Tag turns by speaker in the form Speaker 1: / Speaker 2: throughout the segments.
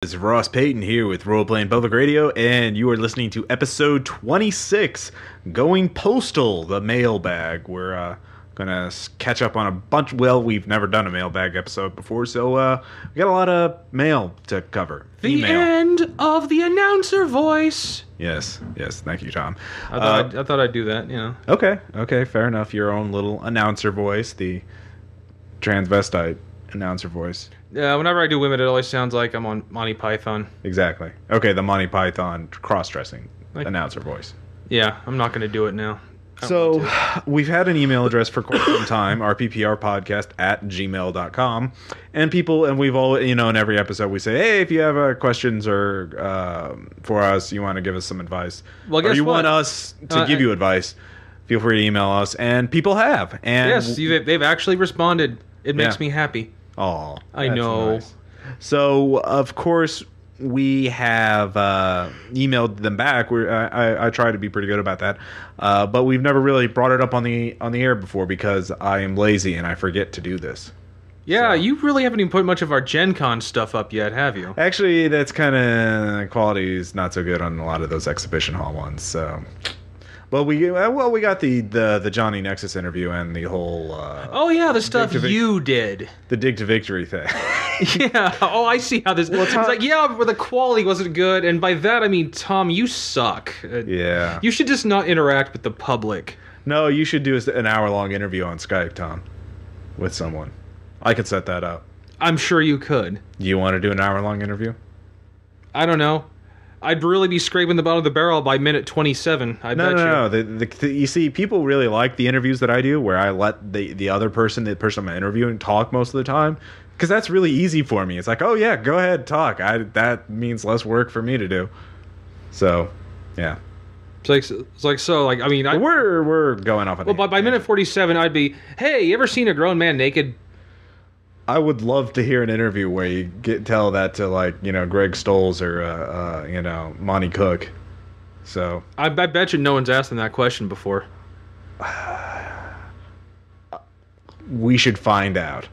Speaker 1: This is Ross Payton here with Role Playing Public Radio, and you are listening to episode 26, Going Postal, the Mailbag. We're gonna catch up on a bunch. Well, we've never done a mailbag episode before, so we got a lot of mail to cover.
Speaker 2: The
Speaker 1: Email.
Speaker 2: End of the announcer voice.
Speaker 1: Yes. Thank you, Tom.
Speaker 2: I thought I'd do that. You know.
Speaker 1: Okay, fair enough. Your own little announcer voice, the transvestite announcer voice.
Speaker 2: Whenever I do women, it always sounds like I'm on Monty Python.
Speaker 1: Exactly. Okay, the Monty Python cross-dressing announcer voice.
Speaker 2: Yeah, I'm not going to do it now.
Speaker 1: So, we've had an email address for quite some time, rpprpodcast@gmail.com, and we've all, in every episode we say, hey, if you have questions or for us, you want to give us some advice,
Speaker 2: well, guess
Speaker 1: or you
Speaker 2: what?
Speaker 1: want us to give you advice, feel free to email us, and people have. And
Speaker 2: yes, they've actually responded. It makes me happy.
Speaker 1: Oh,
Speaker 2: I know.
Speaker 1: Nice. So, of course, we have emailed them back. I try to be pretty good about that, but we've never really brought it up on the air before because I am lazy and I forget to do this.
Speaker 2: Yeah, you really haven't even put much of our Gen Con stuff up yet, have you?
Speaker 1: Actually, that's kind of quality is not so good on a lot of those exhibition hall ones. So. Well, we got the Johnny Nexus interview and the whole...
Speaker 2: the stuff you did.
Speaker 1: The Dig to Victory thing.
Speaker 2: Yeah. Oh, I see how this... Well, Tom, it's like, but the quality wasn't good, and by that I mean, Tom, you suck.
Speaker 1: Yeah.
Speaker 2: You should just not interact with the public.
Speaker 1: No, you should do an hour-long interview on Skype, Tom, with someone. I could set that up.
Speaker 2: I'm sure you could.
Speaker 1: You want to do an hour-long interview?
Speaker 2: I don't know. I'd really be scraping the bottom of the barrel by minute 27.
Speaker 1: No. You see, people really like the interviews that I do, where I let the other person, the person I'm interviewing, talk most of the time, because that's really easy for me. It's like, oh yeah, go ahead, talk. That means less work for me to do. So, yeah.
Speaker 2: We're
Speaker 1: going off.
Speaker 2: Well, by minute 47, I'd be, hey, you ever seen a grown man naked?
Speaker 1: I would love to hear an interview where you tell that to Greg Stolz or Monty Cook. So
Speaker 2: I bet you no one's asked them that question before.
Speaker 1: We should find out.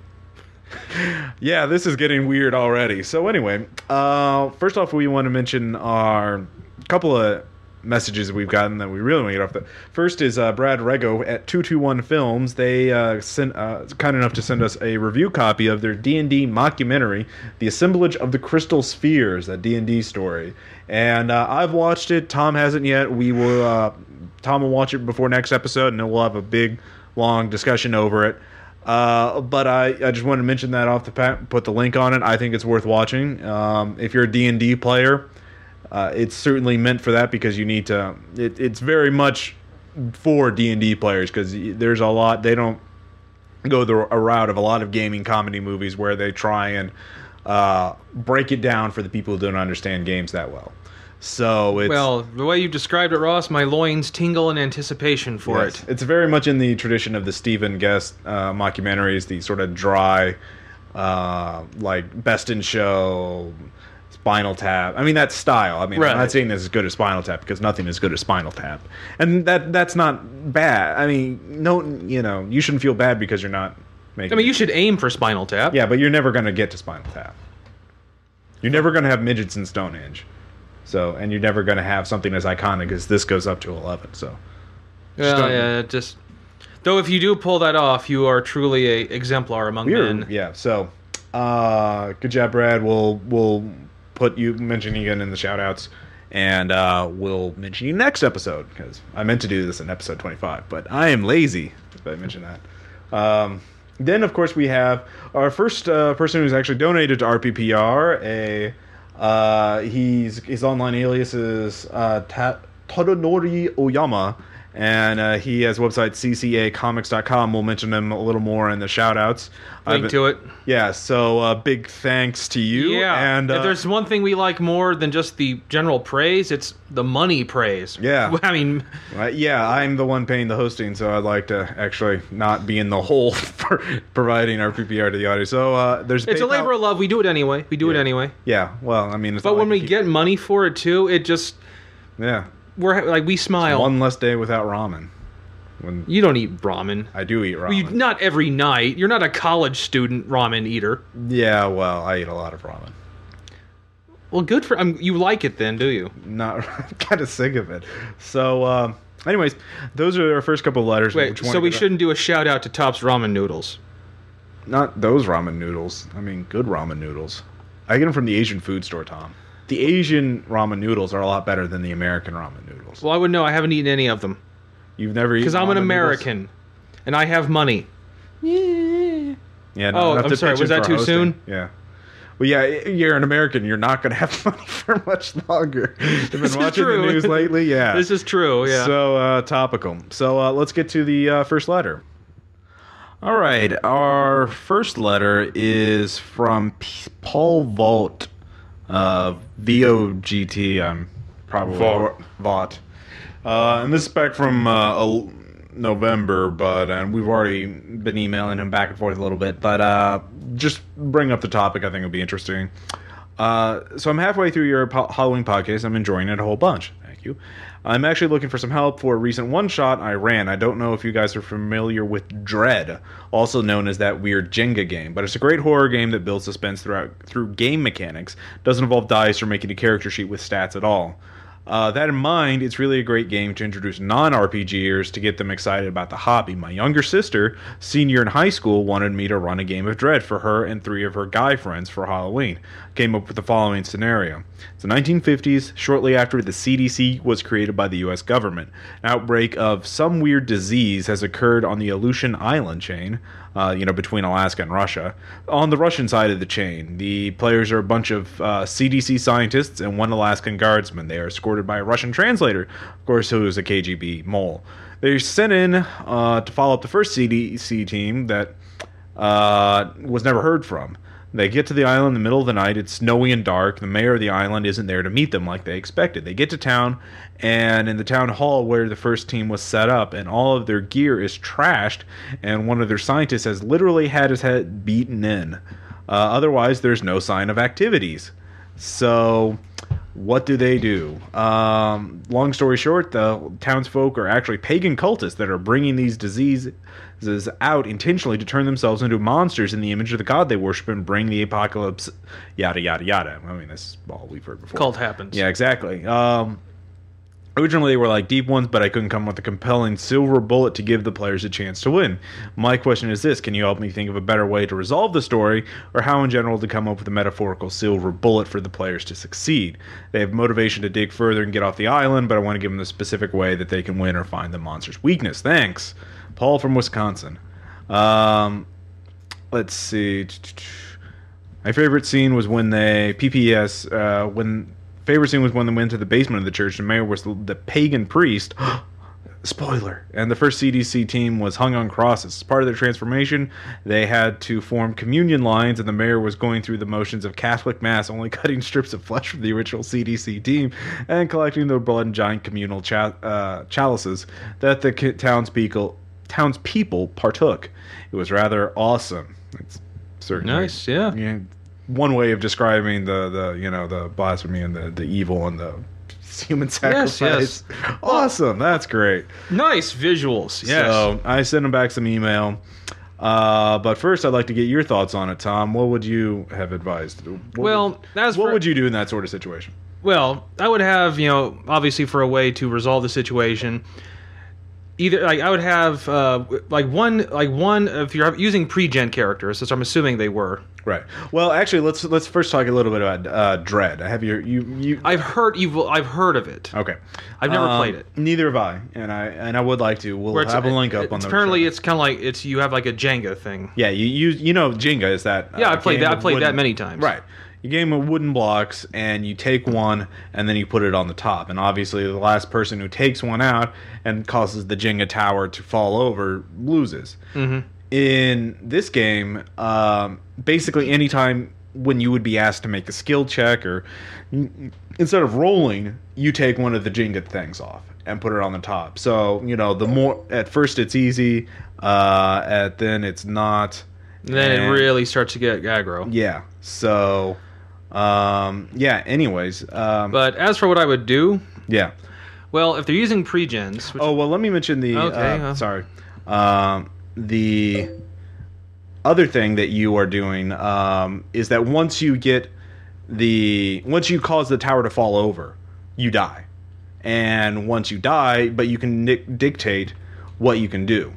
Speaker 1: Yeah, this is getting weird already. So anyway, first off, we want to mention our couple of messages we've gotten that we really want to get off. The first is Brad Rego at 221 Films. They sent kind enough to send us a review copy of their D&D mockumentary, The Assemblage of the Crystal Spheres, a D&D story. And I've watched it. Tom hasn't yet. We will. Tom will watch it before next episode, and then we'll have a big, long discussion over it. But I just wanted to mention that off the bat. Put the link on it. I think it's worth watching. If you're a D&D player. It's certainly meant for that because you need to. It's very much for D&D players because there's a lot. They don't go a route of a lot of gaming comedy movies where they try and break it down for the people who don't understand games that well. So
Speaker 2: the way you described it, Ross, my loins tingle in anticipation for it.
Speaker 1: It's very much in the tradition of the Stephen Guest mockumentaries, the sort of dry, Best in Show. Spinal Tap. I mean, that style. I mean, right. I'm not saying this is as good as Spinal Tap because nothing is good as Spinal Tap, and that's not bad. I mean, you shouldn't feel bad because you're not making.
Speaker 2: I mean, you should aim for Spinal Tap.
Speaker 1: Yeah, but you're never going to get to Spinal Tap. You're never going to have midgets in Stonehenge, and you're never going to have something as iconic as this goes up to 11. So,
Speaker 2: though, if you do pull that off, you are truly a exemplar among men.
Speaker 1: Yeah. So, good job, Brad. We'll put you mentioning again in the shout-outs, and we'll mention you next episode, because I meant to do this in episode 25, but I am lazy if I mention that. Then, of course, we have our first person who's actually donated to RPPR. His online alias is Todonori Oyama, and he has a website, ccacomics.com. We'll mention him a little more in the shout-outs.
Speaker 2: Link to it.
Speaker 1: Yeah, so big thanks to you.
Speaker 2: Yeah,
Speaker 1: and
Speaker 2: if there's one thing we like more than just the general praise, it's the money praise.
Speaker 1: Yeah.
Speaker 2: I mean...
Speaker 1: I'm the one paying the hosting, so I'd like to actually not be in the hole for providing our PPR to the audience. So there's...
Speaker 2: It's a labor of love. We do it anyway. It anyway.
Speaker 1: Yeah, well, I mean...
Speaker 2: But when we get money for it, too, it just...
Speaker 1: Yeah.
Speaker 2: We smile.
Speaker 1: It's one less day without ramen.
Speaker 2: You don't eat ramen.
Speaker 1: I do eat ramen.
Speaker 2: Well, not every night. You're not a college student ramen eater.
Speaker 1: Yeah, well, I eat a lot of ramen.
Speaker 2: Well, good for you. Like it then, do you?
Speaker 1: Not kind of sick of it. So, anyways, those are our first couple of letters.
Speaker 2: Wait, so we shouldn't do a shout out to Top's ramen noodles?
Speaker 1: Not those ramen noodles. I mean, good ramen noodles. I get them from the Asian food store, Tom. The Asian ramen noodles are a lot better than the American ramen noodles.
Speaker 2: Well, I would know. I haven't eaten any of them.
Speaker 1: You've never eaten?
Speaker 2: Because I'm an American, noodles? And I have money.
Speaker 1: Yeah. No,
Speaker 2: oh, I'm sorry. Was that too soon?
Speaker 1: Yeah. Well, yeah, you're an American. You're not going to have money for much longer. You've been watching the news lately? Yeah.
Speaker 2: This is true, yeah.
Speaker 1: So, topical. So, let's get to the first letter. All right. Our first letter is from Paul Vault. VOGT. I'm probably Vought. And this is back from November, and we've already been emailing him back and forth a little bit, but just bring up the topic. I think it'll be interesting. So I'm halfway through your Halloween podcast. I'm enjoying it a whole bunch. Thank you. I'm actually looking for some help for a recent one-shot I ran. I don't know if you guys are familiar with Dread, also known as that weird Jenga game, but it's a great horror game that builds suspense through game mechanics. Doesn't involve dice or making a character sheet with stats at all. That in mind, it's really a great game to introduce non-RPGers to get them excited about the hobby. My younger sister, senior in high school, wanted me to run a game of Dread for her and 3 of her guy friends for Halloween. Came up with the following scenario. It's the 1950s, shortly after the CDC was created by the U.S. government. An outbreak of some weird disease has occurred on the Aleutian Island chain, between Alaska and Russia. On the Russian side of the chain, the players are a bunch of CDC scientists and 1 Alaskan guardsman. They are escorted by a Russian translator, of course, who is a KGB mole. They're sent in to follow up the first CDC team that was never heard from. They get to the island in the middle of the night. It's snowy and dark. The mayor of the island isn't there to meet them like they expected. They get to town, and in the town hall where the first team was set up, and all of their gear is trashed, and one of their scientists has literally had his head beaten in. Otherwise, there's no sign of activities. So, what do? Long story short, the townsfolk are actually pagan cultists that are bringing these diseases out intentionally to turn themselves into monsters in the image of the god they worship and bring the apocalypse, yada, yada, yada. I mean, that's all we've heard before.
Speaker 2: Cult happens.
Speaker 1: Yeah, exactly. Originally, they were like deep ones, but I couldn't come with a compelling silver bullet to give the players a chance to win. My question is this: can you help me think of a better way to resolve the story, or how in general to come up with a metaphorical silver bullet for the players to succeed? They have motivation to dig further and get off the island, but I want to give them the specific way that they can win or find the monster's weakness. Thanks. Paul from Wisconsin. Let's see. My favorite scene was when they favorite scene was when they went to the basement of the church. The mayor was the pagan priest. Spoiler. And the first CDC team was hung on crosses. As part of their transformation, they had to form communion lines, and the mayor was going through the motions of Catholic Mass, only cutting strips of flesh from the original CDC team and collecting their blood in giant communal chalices that the townspeople partook. It was rather awesome. It's certainly
Speaker 2: nice, yeah.
Speaker 1: One way of describing the blasphemy and the evil and the human sacrifice.
Speaker 2: Yes.
Speaker 1: Awesome. That's great.
Speaker 2: Nice visuals. Yes.
Speaker 1: So I sent him back some email. But first, I'd like to get your thoughts on it, Tom. What would you have advised? What would you do in that sort of situation?
Speaker 2: Well, I would have, obviously for a way to resolve the situation. Either I would have one if you're using pre-gen characters, which I'm assuming they were.
Speaker 1: Right. Well, actually, let's first talk a little bit about Dread. Have you?
Speaker 2: I've heard of it.
Speaker 1: Okay.
Speaker 2: I've never played it.
Speaker 1: Neither have I, and I would like to. We'll have a link up on the.
Speaker 2: Apparently, it's kind of like you have like a Jenga thing.
Speaker 1: Yeah, you know Jenga is that.
Speaker 2: Yeah, I played that. I played that many times.
Speaker 1: Right. You game of wooden blocks, and you take one, and then you put it on the top. And obviously, the last person who takes one out and causes the Jenga tower to fall over loses.
Speaker 2: Mm-hmm.
Speaker 1: In this game, basically anytime when you would be asked to make a skill check, or instead of rolling, you take one of the Jenga things off and put it on the top. So, the more, at first it's easy, then it's not.
Speaker 2: Then it really starts to get aggro.
Speaker 1: Yeah. So... anyways.
Speaker 2: But as for what I would do...
Speaker 1: Yeah.
Speaker 2: Well, if they're using pre-gens...
Speaker 1: let me mention the...
Speaker 2: Okay.
Speaker 1: Sorry. The other thing that you are doing is that once you get once you cause the tower to fall over, you die. And once you die, but you can dictate what you can do.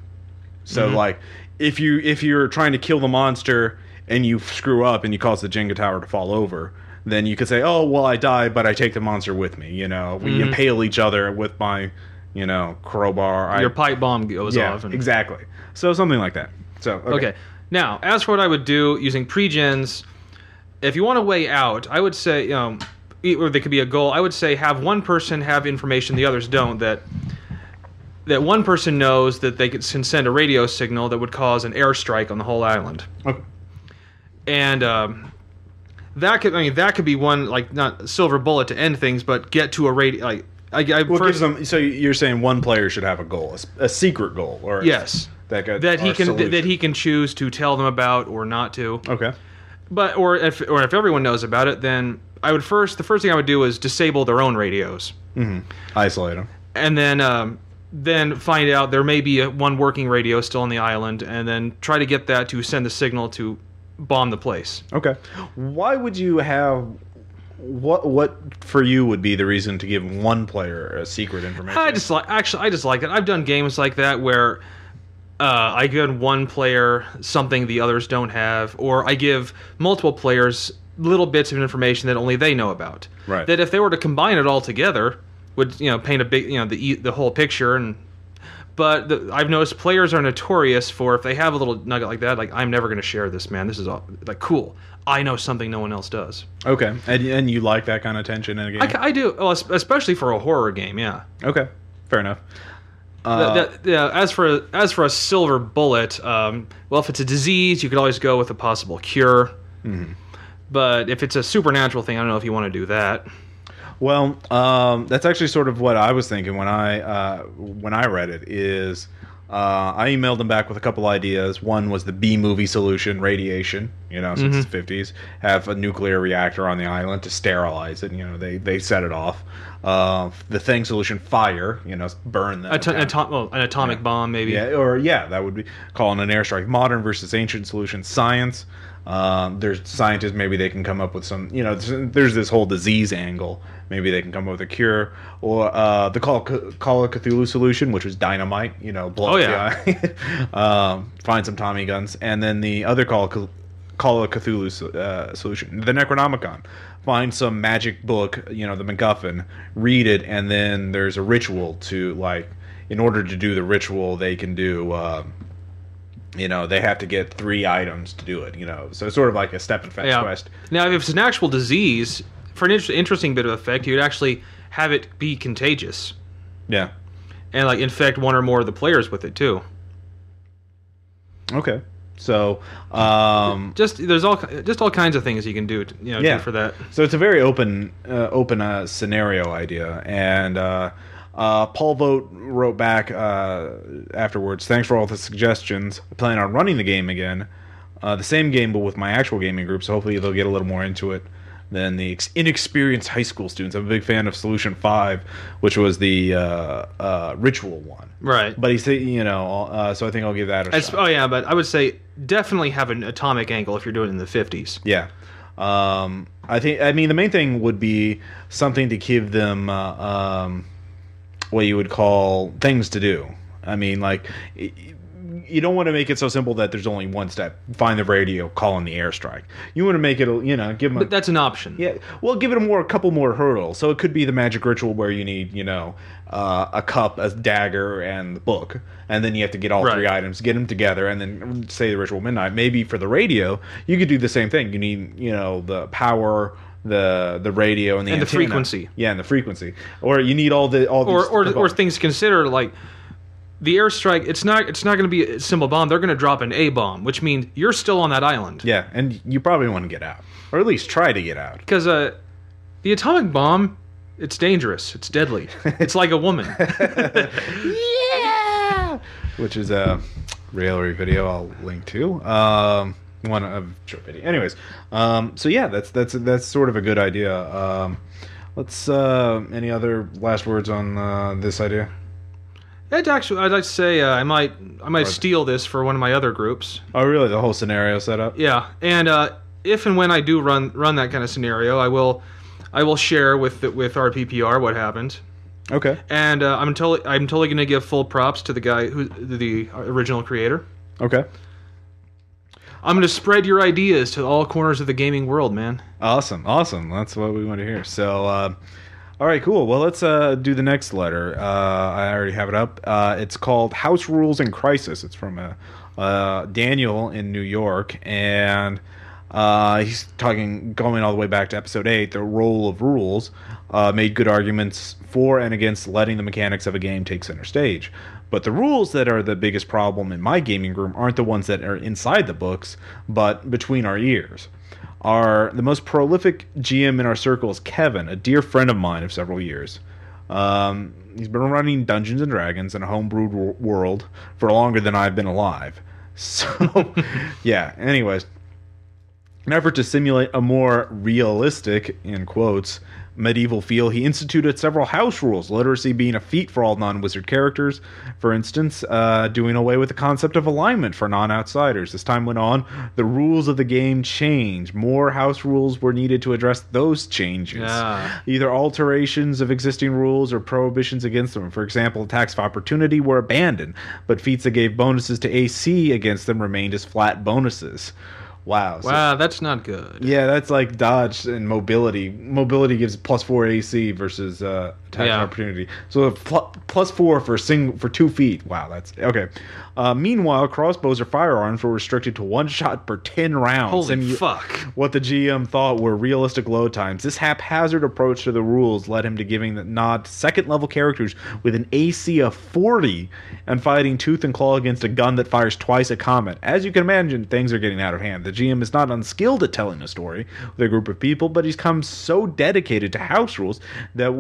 Speaker 1: So like if you're trying to kill the monster and you screw up and you cause the Jenga tower to fall over, then you could say, oh well, I died, but I take the monster with me. You know, we impale each other with my, you know, crowbar.
Speaker 2: Your pipe bomb goes off. And...
Speaker 1: exactly. So something like that. So
Speaker 2: okay. Now, as for what I would do using pre-gens, if you want a way out, I would say, you know, or there could be a goal. I would say have one person have information the others don't. That one person knows that they can send a radio signal that would cause an airstrike on the whole island.
Speaker 1: Okay.
Speaker 2: And that could be one, like, not silver bullet to end things, but get to a radio. Like
Speaker 1: gives them, so you're saying one player should have a goal, a secret goal, or
Speaker 2: yes, that he can choose to tell them about or not to.
Speaker 1: Okay.
Speaker 2: But if everyone knows about it, then the first thing I would do is disable their own radios.
Speaker 1: Isolate them,
Speaker 2: and then find out there may be one working radio still on the island, and then try to get that to send the signal to bomb the place.
Speaker 1: Okay. Why would you have... What for you would be the reason to give one player a secret information?
Speaker 2: I just like it. I've done games like that where I give one player something the others don't have, or I give multiple players little bits of information that only they know about.
Speaker 1: Right.
Speaker 2: That if they were to combine it all together, would, you know, paint a big, you know, the whole picture. But I've noticed players are notorious for, if they have a little nugget like that, like, I'm never going to share this, man. This is all, like, cool. I know something no one else does.
Speaker 1: Okay, and you like that kind of tension in a game?
Speaker 2: I do, well, especially for a horror game. Yeah.
Speaker 1: Okay, fair enough.
Speaker 2: As for a silver bullet, well, if it's a disease, you could always go with a possible cure. But if it's a supernatural thing, I don't know if you want to do that.
Speaker 1: Well, that's actually sort of what I was thinking when I read it. Is I emailed them back with a couple ideas. One was the B-movie solution, radiation. You know, since the 50s, have a nuclear reactor on the island to sterilize it. You know, they set it off. The Thing solution, fire. You know, burn them.
Speaker 2: An atomic bomb, maybe.
Speaker 1: Yeah, that would be calling an airstrike. Modern versus ancient solution, science. There's scientists, maybe they can come up with some, you know, there's this whole disease angle. Maybe they can come up with a cure. Or the Call of Cthulhu solution, which was dynamite, you know, blow up the eye. Find some Tommy guns. And then the other Call of Cthulhu solution, the Necronomicon. Find some magic book, you know, the MacGuffin, read it, and then there's a ritual to, like, in order to do the ritual, they can do... you know, they have to get 3 items to do it, you know. So it's sort of like a step and fetch quest.
Speaker 2: Now, if it's an actual disease, for an interesting bit of effect, you'd actually have it be contagious.
Speaker 1: Yeah.
Speaker 2: And, like, infect one or more of the players with it, too.
Speaker 1: Okay. So,
Speaker 2: there's all kinds of things you can do, do for that.
Speaker 1: So it's a very open scenario idea. And Paul Vogt wrote back afterwards, thanks for all the suggestions. I plan on running the game again. The same game, but with my actual gaming group, so hopefully they'll get a little more into it than the inexperienced high school students. I'm a big fan of Solution 5, which was the ritual one.
Speaker 2: Right.
Speaker 1: But he said, you know, so I think I'll give that a shot.
Speaker 2: Oh, yeah, but I would say definitely have an atomic angle if you're doing it in the 50s.
Speaker 1: Yeah. I mean, the main thing would be something to give them... what you would call things to do. I mean, like, you don't want to make it so simple that there's only one step. Find the radio, call in the airstrike. You want to make it, you know, give them...
Speaker 2: But that's an option.
Speaker 1: Yeah, well, give it a couple more hurdles. So it could be the magic ritual where you need, you know, a cup, a dagger, and the book. And then you have to get all 3 items, get them together, and then say the ritual midnight. Maybe for the radio, you could do the same thing. You need, you know, the power... the radio and the antenna.
Speaker 2: Frequency.
Speaker 1: Yeah, and the frequency. Or you need all these
Speaker 2: or things to consider, like the airstrike. It's not going to be a simple bomb. They're going to drop an A bomb, which means you're still on that island.
Speaker 1: Yeah, and you probably want to get out, or at least try to get out.
Speaker 2: Because the atomic bomb, it's dangerous. It's deadly. It's like a woman.
Speaker 1: Yeah. Which is a raillery video I'll link to. One of short video. Anyways, so yeah, that's sort of a good idea. Let's any other last words on this idea?
Speaker 2: I'd like to say I might steal this for one of my other groups.
Speaker 1: Oh, really? The whole scenario setup?
Speaker 2: Yeah, and if and when I do run that kind of scenario, I will share with RPPR what happened.
Speaker 1: Okay.
Speaker 2: And I'm totally going to give full props to the guy the original creator.
Speaker 1: Okay.
Speaker 2: I'm going to spread your ideas to all corners of the gaming world, man.
Speaker 1: Awesome. That's what we want to hear. So, all right, cool. Well, let's do the next letter. I already have it up. It's called House Rules in Crisis. It's from Daniel in New York, and he's going all the way back to episode 8, the role of rules. Made good arguments for and against letting the mechanics of a game take center stage. But the rules that are the biggest problem in my gaming room aren't the ones that are inside the books, but between our ears. The most prolific GM in our circle is Kevin, a dear friend of mine of several years. He's been running Dungeons & Dragons in a homebrewed world for longer than I've been alive. So, yeah, anyways. In an effort to simulate a more realistic, in quotes, medieval feel, he instituted several house rules, literacy being a feat for all non-wizard characters. For instance, doing away with the concept of alignment for non-outsiders. As time went on, the rules of the game changed. More house rules were needed to address those changes.
Speaker 2: Yeah.
Speaker 1: Either alterations of existing rules or prohibitions against them. For example, attacks of opportunity were abandoned, but feats that gave bonuses to AC against them remained as flat bonuses. Wow.
Speaker 2: Wow, that's not good.
Speaker 1: Yeah, that's like dodge and mobility. Mobility gives +4 AC versus attack opportunity. So +4 for 2 feet. Wow, that's okay. Meanwhile, crossbows or firearms were restricted to 1 shot per 10 rounds.
Speaker 2: Holy fuck.
Speaker 1: What the GM thought were realistic load times. This haphazard approach to the rules led him to giving the nod to second-level characters with an AC of 40 and fighting tooth and claw against a gun that fires twice a combat. As you can imagine, things are getting out of hand. The GM is not unskilled at telling a story with a group of people, but he's come so dedicated to house rules that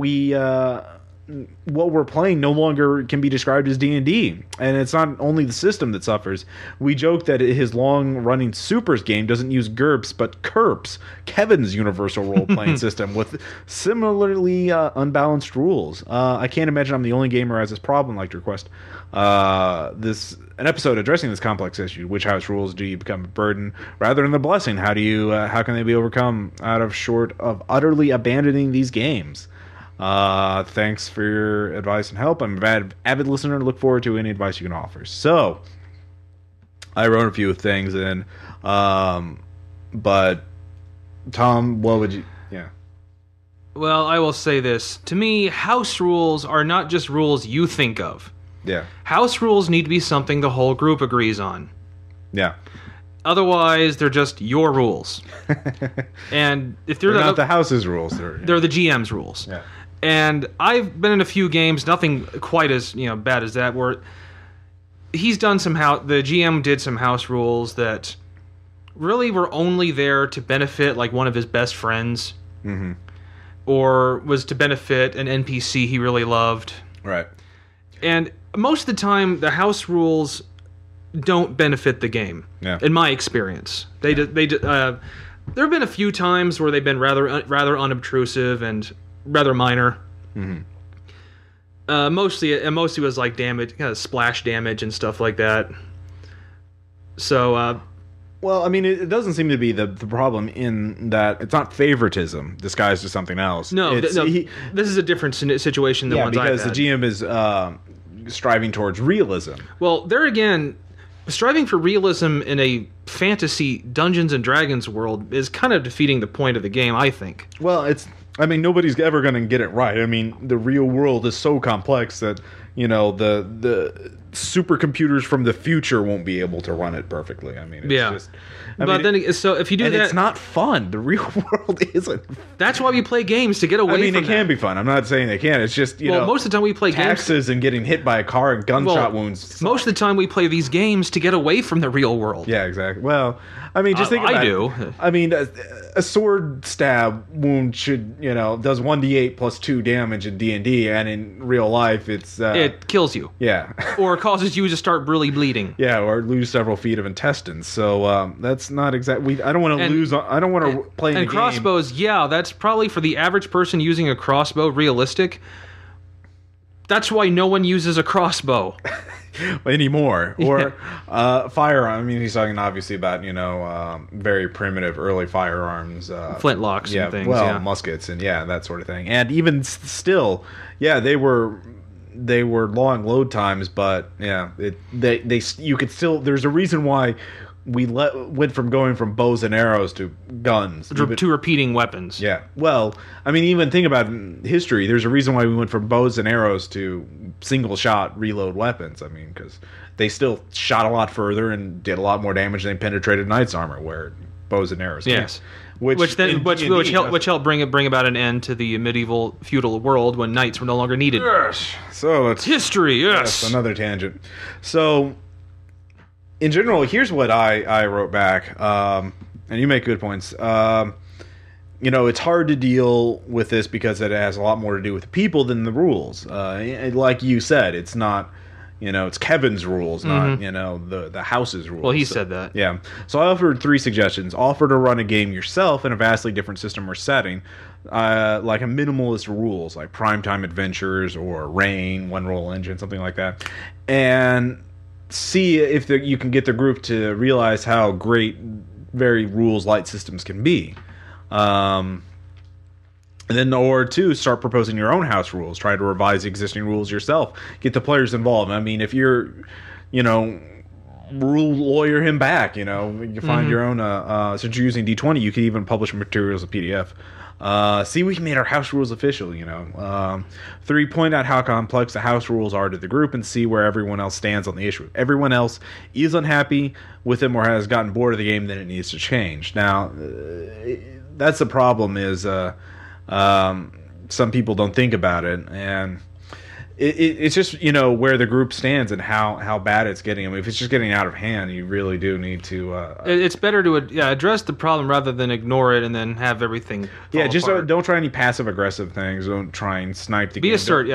Speaker 1: what we're playing no longer can be described as D&D. And it's not only the system that suffers. We joke that his long-running Supers game doesn't use GURPS, but KERPS, Kevin's universal role-playing system, with similarly unbalanced rules. I can't imagine I'm the only gamer who has this problem, like to request an episode addressing this complex issue. Which house rules do you become a burden rather than a blessing? How can they be overcome short of utterly abandoning these games? Thanks for your advice and help. I'm an avid listener and look forward to any advice you can offer. So, I wrote a few things in, but Tom, what would you... Yeah.
Speaker 2: Well, I will say this. To me, house rules are not just rules you think of.
Speaker 1: Yeah.
Speaker 2: House rules need to be something the whole group agrees on.
Speaker 1: Yeah.
Speaker 2: Otherwise, they're just your rules. And if they're
Speaker 1: not the house's rules,
Speaker 2: they're the GM's rules.
Speaker 1: Yeah.
Speaker 2: And I've been in a few games, nothing quite as bad as that, where he's done the GM did some house rules that really were only there to benefit like one of his best friends, or was to benefit an NPC he really loved.
Speaker 1: Right.
Speaker 2: And most of the time, the house rules don't benefit the game.
Speaker 1: Yeah.
Speaker 2: In my experience, there have been a few times where they've been rather unobtrusive and rather minor. Mostly was like damage, kind of splash damage and stuff like that. So,
Speaker 1: well, I mean, it doesn't seem to be the problem in that it's not favoritism disguised as something else.
Speaker 2: No, this is a different situation than ones I've had.
Speaker 1: Because the GM is striving towards realism.
Speaker 2: Well, there again, striving for realism in a fantasy Dungeons and Dragons world is kind of defeating the point of the game, I think.
Speaker 1: Well, nobody's ever going to get it right. I mean, the real world is so complex that, the supercomputers from the future won't be able to run it perfectly. I mean, it's just... so if you do that... it's not fun. The real world isn't.
Speaker 2: That's why we play games, to get away from
Speaker 1: it can be fun. I'm not saying they can't. It's just,
Speaker 2: most of the time we play
Speaker 1: taxes and getting hit by a car and gunshot wounds.
Speaker 2: Most of the time we play these games to get away from the real world.
Speaker 1: Yeah, exactly. Well, I mean, just think about it.
Speaker 2: I do.
Speaker 1: I mean, a sword stab wound should, does 1d8 plus 2 damage in D&D, and in real life
Speaker 2: it kills you.
Speaker 1: Yeah.
Speaker 2: Or causes you to start really bleeding.
Speaker 1: Yeah, or lose several feet of intestines. So that's not exactly... I don't want to lose... I don't want to play in the game.
Speaker 2: And crossbows, that's probably for the average person using a crossbow realistic. That's why no one uses a crossbow
Speaker 1: anymore. Or firearm. I mean, he's talking obviously about, very primitive early firearms.
Speaker 2: Flintlocks and things.
Speaker 1: Muskets and that sort of thing. And even still, they were long load times, but you could still. There's a reason why we went from going from bows and arrows to guns
Speaker 2: to repeating weapons.
Speaker 1: Yeah. Well, I mean, even think about history. There's a reason why we went from bows and arrows to single shot reload weapons. I mean, because they still shot a lot further and did a lot more damage than penetrated knight's armor, where bows and arrows.
Speaker 2: Yes. Which helped bring about an end to the medieval feudal world when knights were no longer needed.
Speaker 1: Yes. So it's
Speaker 2: history. Yes.
Speaker 1: Another tangent. So, in general, here's what I wrote back, and you make good points. It's hard to deal with this because it has a lot more to do with the people than the rules. Like you said, it's not, it's Kevin's rules, not, the house's rules.
Speaker 2: Well, he said that.
Speaker 1: Yeah. So I offered 3 suggestions. Offer to run a game yourself in a vastly different system or setting, like a minimalist rules, like Primetime Adventures or Rain, One Roll Engine, something like that. And see if you can get the group to realize how great very rules light systems can be. And then, or 2, start proposing your own house rules. Try to revise existing rules yourself. Get the players involved. I mean, if you're, rule lawyer him back. You find your own. Since you're using D20, you can even publish materials as PDF. See, we made our house rules official, 3, point out how complex the house rules are to the group and see where everyone else stands on the issue. If everyone else is unhappy with them or has gotten bored of the game, then it needs to change. Now, that's the problem is some people don't think about it, and it's just, where the group stands and how bad it's getting. I mean, if it's just getting out of hand, you really do need to...
Speaker 2: it's better to address the problem rather than ignore it and then have everything fall apart.
Speaker 1: Don't try any passive-aggressive things. Don't try and snipe the game.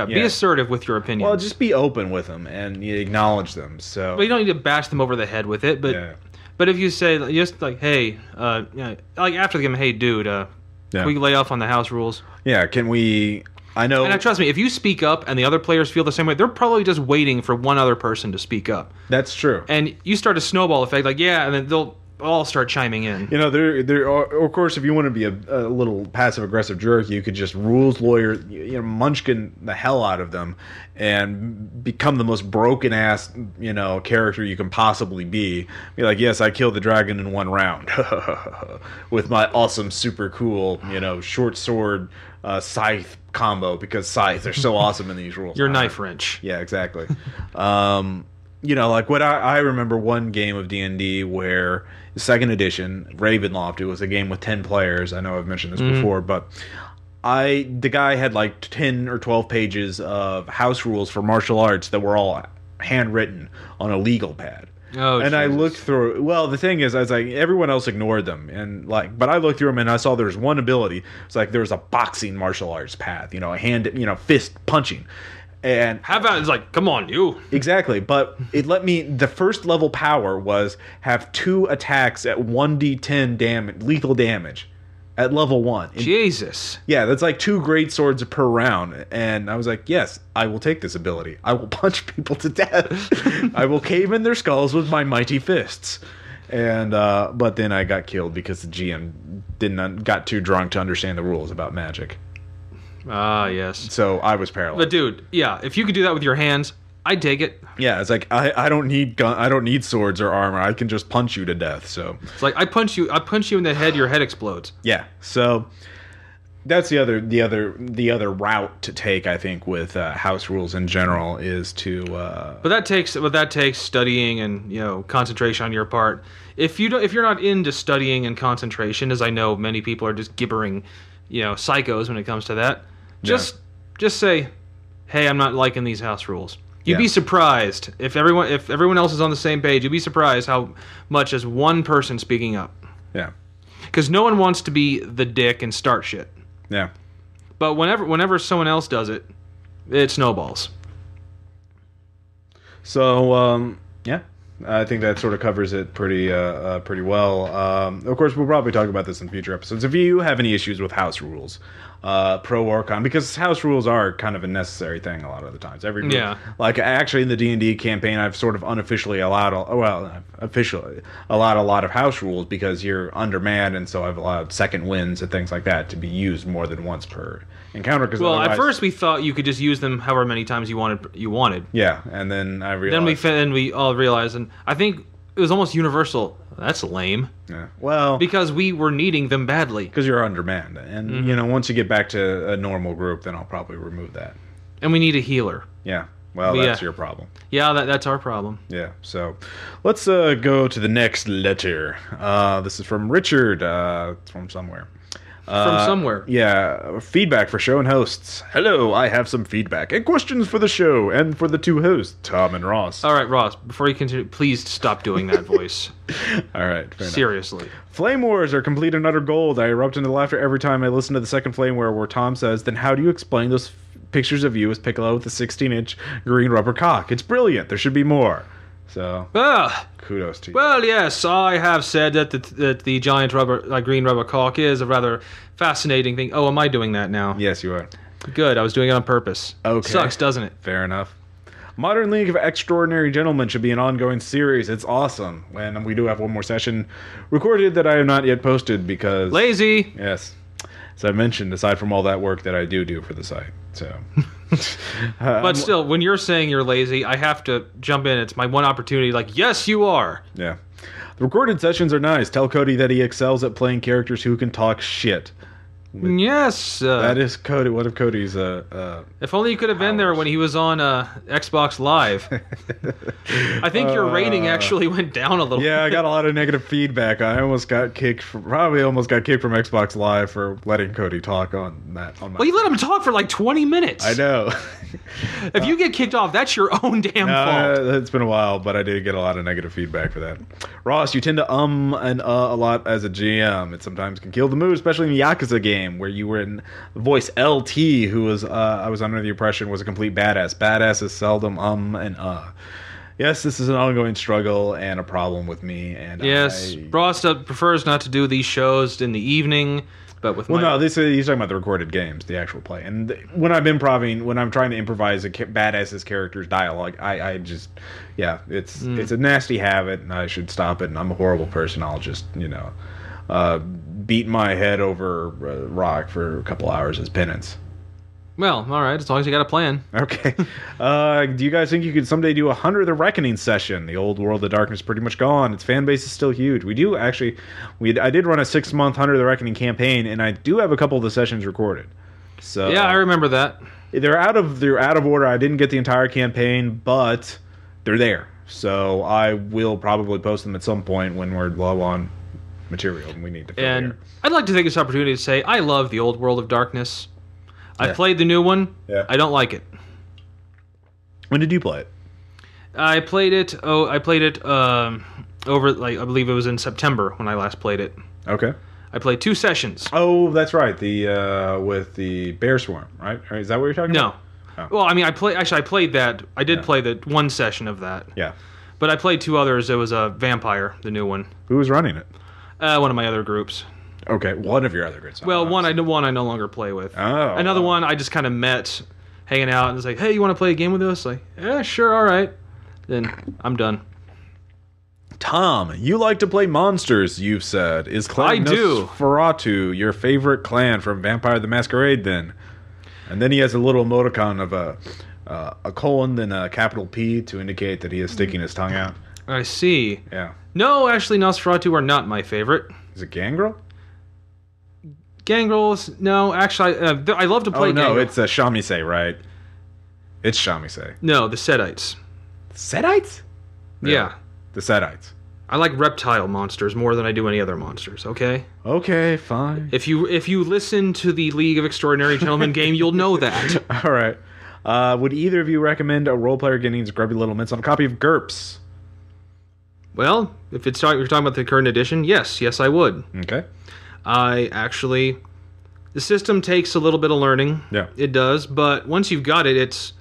Speaker 2: Be assertive with your opinions.
Speaker 1: Well, just be open with them and you acknowledge them. So,
Speaker 2: but you don't need to bash them over the head with it. But but if you say, just like, hey, like after the game, hey, dude, can we lay off on the house rules? Yeah,
Speaker 1: can we... I know.
Speaker 2: And trust me, if you speak up and the other players feel the same way, they're probably just waiting for one other person to speak up.
Speaker 1: That's true.
Speaker 2: And you start a snowball effect, like, and then they'll all start chiming in.
Speaker 1: There are, of course, if you want to be a little passive-aggressive jerk, you could just rules lawyer, munchkin the hell out of them and become the most broken-ass, character you can possibly be. Be like, yes, I killed the dragon in 1 round with my awesome, super cool, short sword scythe combo, because scythes are so awesome in these rules.
Speaker 2: Your knife wrench.
Speaker 1: Yeah, exactly. Like what I remember one game of D&D where, 2nd edition, Ravenloft, it was a game with 10 players. I know I've mentioned this before, but the guy had like 10 or 12 pages of house rules for martial arts that were all handwritten on a legal pad.
Speaker 2: Oh,
Speaker 1: and Jesus. I looked through. Well, the thing is, I was like, everyone else ignored them, but I looked through them and I saw there was one ability. It's like there was a boxing martial arts path, a hand, fist punching, and
Speaker 2: how about it's like, come on, you
Speaker 1: exactly. But it let me. The first level power was have 2 attacks at 1d10 damage, lethal damage. At level 1.
Speaker 2: Jesus.
Speaker 1: Yeah, that's like 2 great swords per round. And I was like, yes, I will take this ability. I will punch people to death. I will cave in their skulls with my mighty fists. And but then I got killed because the GM got too drunk to understand the rules about magic.
Speaker 2: Ah, yes.
Speaker 1: So I was paralyzed.
Speaker 2: But dude, if you could do that with your hands, I'd take it.
Speaker 1: Yeah, it's like I don't need I don't need swords or armor. I can just punch you to death. So
Speaker 2: it's like I punch you in the head, your head explodes.
Speaker 1: Yeah. So that's the other route to take, I think, with house rules in general is to.
Speaker 2: But that takes studying and concentration on your part. If you're not into studying and concentration, as I know many people are just gibbering, psychos when it comes to that. Just say, hey, I'm not liking these house rules. You'd be surprised if everyone else is on the same page. You'd be surprised how much as one person speaking up.
Speaker 1: Yeah.
Speaker 2: Because no one wants to be the dick and start shit.
Speaker 1: Yeah.
Speaker 2: But whenever someone else does it, it snowballs.
Speaker 1: So I think that sort of covers it pretty well. Of course, we'll probably talk about this in future episodes. If you have any issues with house rules, pro or con, because house rules are kind of a necessary thing a lot of the times. Every group,
Speaker 2: Yeah.
Speaker 1: like actually in the D&D campaign, I've sort of unofficially officially allowed a lot of house rules because you're undermanned, and so I've allowed second winds and things like that to be used more than once per encounter. Because
Speaker 2: Well, at first we thought you could just use them however many times you wanted.
Speaker 1: yeah, and then I realized.
Speaker 2: Then we all realized, and I think it was almost universal. That's lame.
Speaker 1: Yeah. Well,
Speaker 2: Because we were needing them badly.
Speaker 1: because you're undermanned, and you know, once you get back to a normal group, then I'll probably remove that.
Speaker 2: And we need a healer.
Speaker 1: Yeah. Well,
Speaker 2: Yeah.
Speaker 1: that's your problem.
Speaker 2: Yeah, that's our problem.
Speaker 1: Yeah. So, let's go to the next letter. This is from Richard. It's from somewhere.
Speaker 2: From somewhere.
Speaker 1: Yeah, feedback for show and hosts. Hello, I have some feedback and questions for the show and for the two hosts, Tom and Ross.
Speaker 2: All right, Ross, before you continue, please stop doing that voice.
Speaker 1: All right, fair enough.
Speaker 2: Seriously.
Speaker 1: Flame Wars are complete and utter gold. I erupt into laughter every time I listen to the second Flame War where Tom says, then how do you explain those pictures of you as Piccolo with a 16-inch green rubber cock? It's brilliant. There should be more. So, kudos to you.
Speaker 2: Well, yes, I have said that the giant green rubber cock is a rather fascinating thing. Oh, am I doing that now?
Speaker 1: Yes, you are.
Speaker 2: Good, I was doing it on purpose.
Speaker 1: Okay.
Speaker 2: Sucks, doesn't it?
Speaker 1: Fair enough. Modern League of Extraordinary Gentlemen should be an ongoing series. It's awesome. And we do have one more session recorded that I have not yet posted because...
Speaker 2: Lazy!
Speaker 1: Yes. As I mentioned, aside from all that work that I do for the site. So...
Speaker 2: But still, when you're saying you're lazy, I have to jump in. It's my one opportunity. Like, yes, you are.
Speaker 1: Yeah. The recorded sessions are nice. Tell Cody that he excels at playing characters who can talk shit.
Speaker 2: Yes.
Speaker 1: That is Cody. One of Cody's...
Speaker 2: if only you could have been there when he was on Xbox Live. I think your rating actually went down a little.
Speaker 1: Yeah, I got a lot of negative feedback. I almost got kicked from Xbox Live for letting Cody talk on that. On my
Speaker 2: Well, you let him talk for like 20 minutes.
Speaker 1: I know.
Speaker 2: If you get kicked off, that's your own damn fault.
Speaker 1: It's been a while, but I did get a lot of negative feedback for that. Ross, you tend to and a lot as a GM. It sometimes can kill the mood, especially in the Yakuza game where you were in voice LT, who was I was under the impression was a complete badass. Badass is seldom and. Yes, this is an ongoing struggle and a problem with me. And
Speaker 2: Yes, Ross prefers not to do these shows in the evening. But with
Speaker 1: he's talking about the recorded games, the actual play. And when I'm improvising, when I'm trying to improvise a badass's character's dialogue, I just, it's a nasty habit, and I should stop it. And I'm a horrible person. I'll just, beat my head over rock for a couple hours as penance.
Speaker 2: Well, all right, as long as you got a plan.
Speaker 1: Okay. Do you guys think you could someday do a Hunter the Reckoning session? The old World of Darkness pretty much gone. Its fan base is still huge. We do actually... I did run a 6-month Hunter the Reckoning campaign, and I do have a couple of the sessions recorded. So
Speaker 2: yeah, I remember that.
Speaker 1: They're out of order. I didn't get the entire campaign, but they're there. So I will probably post them at some point when we're low on material and we need to fill
Speaker 2: And
Speaker 1: here.
Speaker 2: I'd like to take this opportunity to say I love the old World of Darkness. I played the new one.
Speaker 1: Yeah.
Speaker 2: I don't like it.
Speaker 1: When did you play it?
Speaker 2: I played it over, like, I believe it was in September when I last played it.
Speaker 1: Okay.
Speaker 2: I played 2 sessions.
Speaker 1: Oh, that's right. The with the Bear Swarm, right? Is that what you're talking about?
Speaker 2: No.
Speaker 1: Oh.
Speaker 2: Well, I mean, I played that. I did play the 1 session of that.
Speaker 1: Yeah.
Speaker 2: But I played 2 others. It was a Vampire, the new one.
Speaker 1: Who was running it?
Speaker 2: One of my other groups.
Speaker 1: Okay, one of your other groups.
Speaker 2: Well, one I no longer play with.
Speaker 1: Oh.
Speaker 2: Another one I just kind of met, hanging out, and was like, "Hey, you want to play a game with us?" Like, "Yeah, sure, all right." Then I'm done.
Speaker 1: Tom, you like to play monsters, you've said. Is Clan
Speaker 2: I do.
Speaker 1: Nosferatu your favorite clan from Vampire the Masquerade, then? And then he has a little emoticon of a colon, then a capital P to indicate that he is sticking his tongue out.
Speaker 2: I see.
Speaker 1: Yeah.
Speaker 2: No, actually, Nosferatu are not my favorite.
Speaker 1: Is it Gangrel?
Speaker 2: Gangrels, no, actually, I love to play
Speaker 1: no,
Speaker 2: Gangrel.
Speaker 1: it's a Shamisei, right? It's Shamisei.
Speaker 2: No, the Setites.
Speaker 1: Setites?
Speaker 2: Yeah.
Speaker 1: The Setites.
Speaker 2: I like reptile monsters more than I do any other monsters, okay?
Speaker 1: Okay, fine.
Speaker 2: If you listen to the League of Extraordinary Gentlemen game, you'll know that.
Speaker 1: All right. Would either of you recommend a role player getting his grubby little mitts on a copy of GURPS?
Speaker 2: Well, if you're talking about the current edition, yes, I would.
Speaker 1: Okay.
Speaker 2: The system takes a little bit of learning.
Speaker 1: Yeah.
Speaker 2: It does, but once you've got it, it's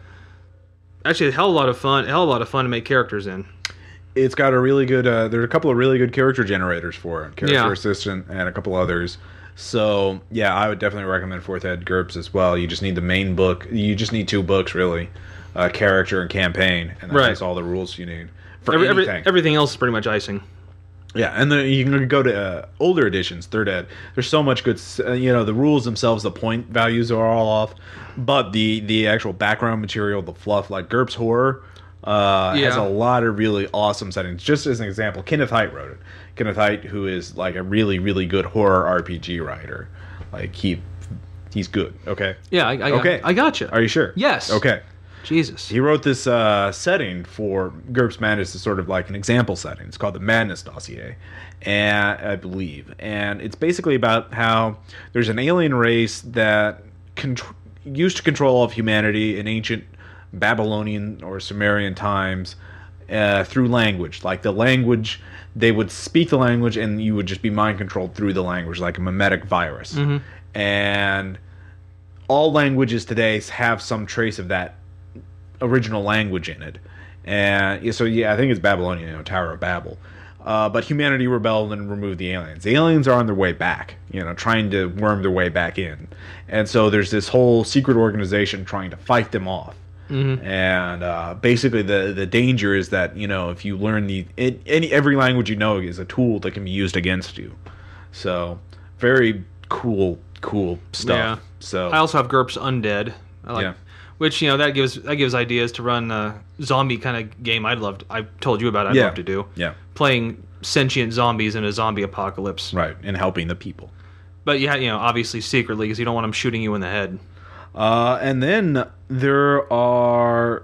Speaker 2: actually a hell of a lot of fun to make characters in.
Speaker 1: it's got a really good. There's a couple of really good character generators for it. Character
Speaker 2: Yeah.
Speaker 1: Assistant and a couple others. So yeah, I would definitely recommend Fourth Ed GURPS as well. You just need the main book. You just need 2 books really, character and campaign, and that's all the rules you need for anything.
Speaker 2: Everything else is pretty much icing.
Speaker 1: Yeah, and then you can go to older editions, Third Ed. There's so much good, the rules themselves, the point values are all off, but the actual background material, the fluff, like GURPS Horror, has a lot of really awesome settings. Just as an example, Kenneth Haidt wrote it. Kenneth Haidt, who is like a really, really good horror RPG writer. Like, he's good, okay?
Speaker 2: Yeah, I gotcha.
Speaker 1: Are you sure?
Speaker 2: Yes.
Speaker 1: Okay.
Speaker 2: Jesus.
Speaker 1: He wrote this setting for GURPS Madness as sort of like an example setting. It's called the Madness Dossier, and I believe. And it's basically about how there's an alien race that used to control all of humanity in ancient Babylonian or Sumerian times through language. Like the language, they would speak the language and you would just be mind controlled through the language, like a mimetic virus.
Speaker 2: Mm-hmm.
Speaker 1: And all languages today have some trace of that original language in it. And so I think it's Babylonian, Tower of Babel. But humanity rebelled and removed the aliens. The aliens are on their way back, trying to worm their way back in. And so there's this whole secret organization trying to fight them off.
Speaker 2: Mm-hmm.
Speaker 1: And basically the danger is that, if you learn every language is a tool that can be used against you. So very cool stuff.
Speaker 2: Yeah.
Speaker 1: So
Speaker 2: I also have GURPS Undead. Which that gives ideas to run a zombie kind of game I told you about. I'd love to do.
Speaker 1: Yeah.
Speaker 2: Playing sentient zombies in a zombie apocalypse.
Speaker 1: Right, and helping the people.
Speaker 2: But obviously secretly, because you don't want them shooting you in the head.
Speaker 1: And then there are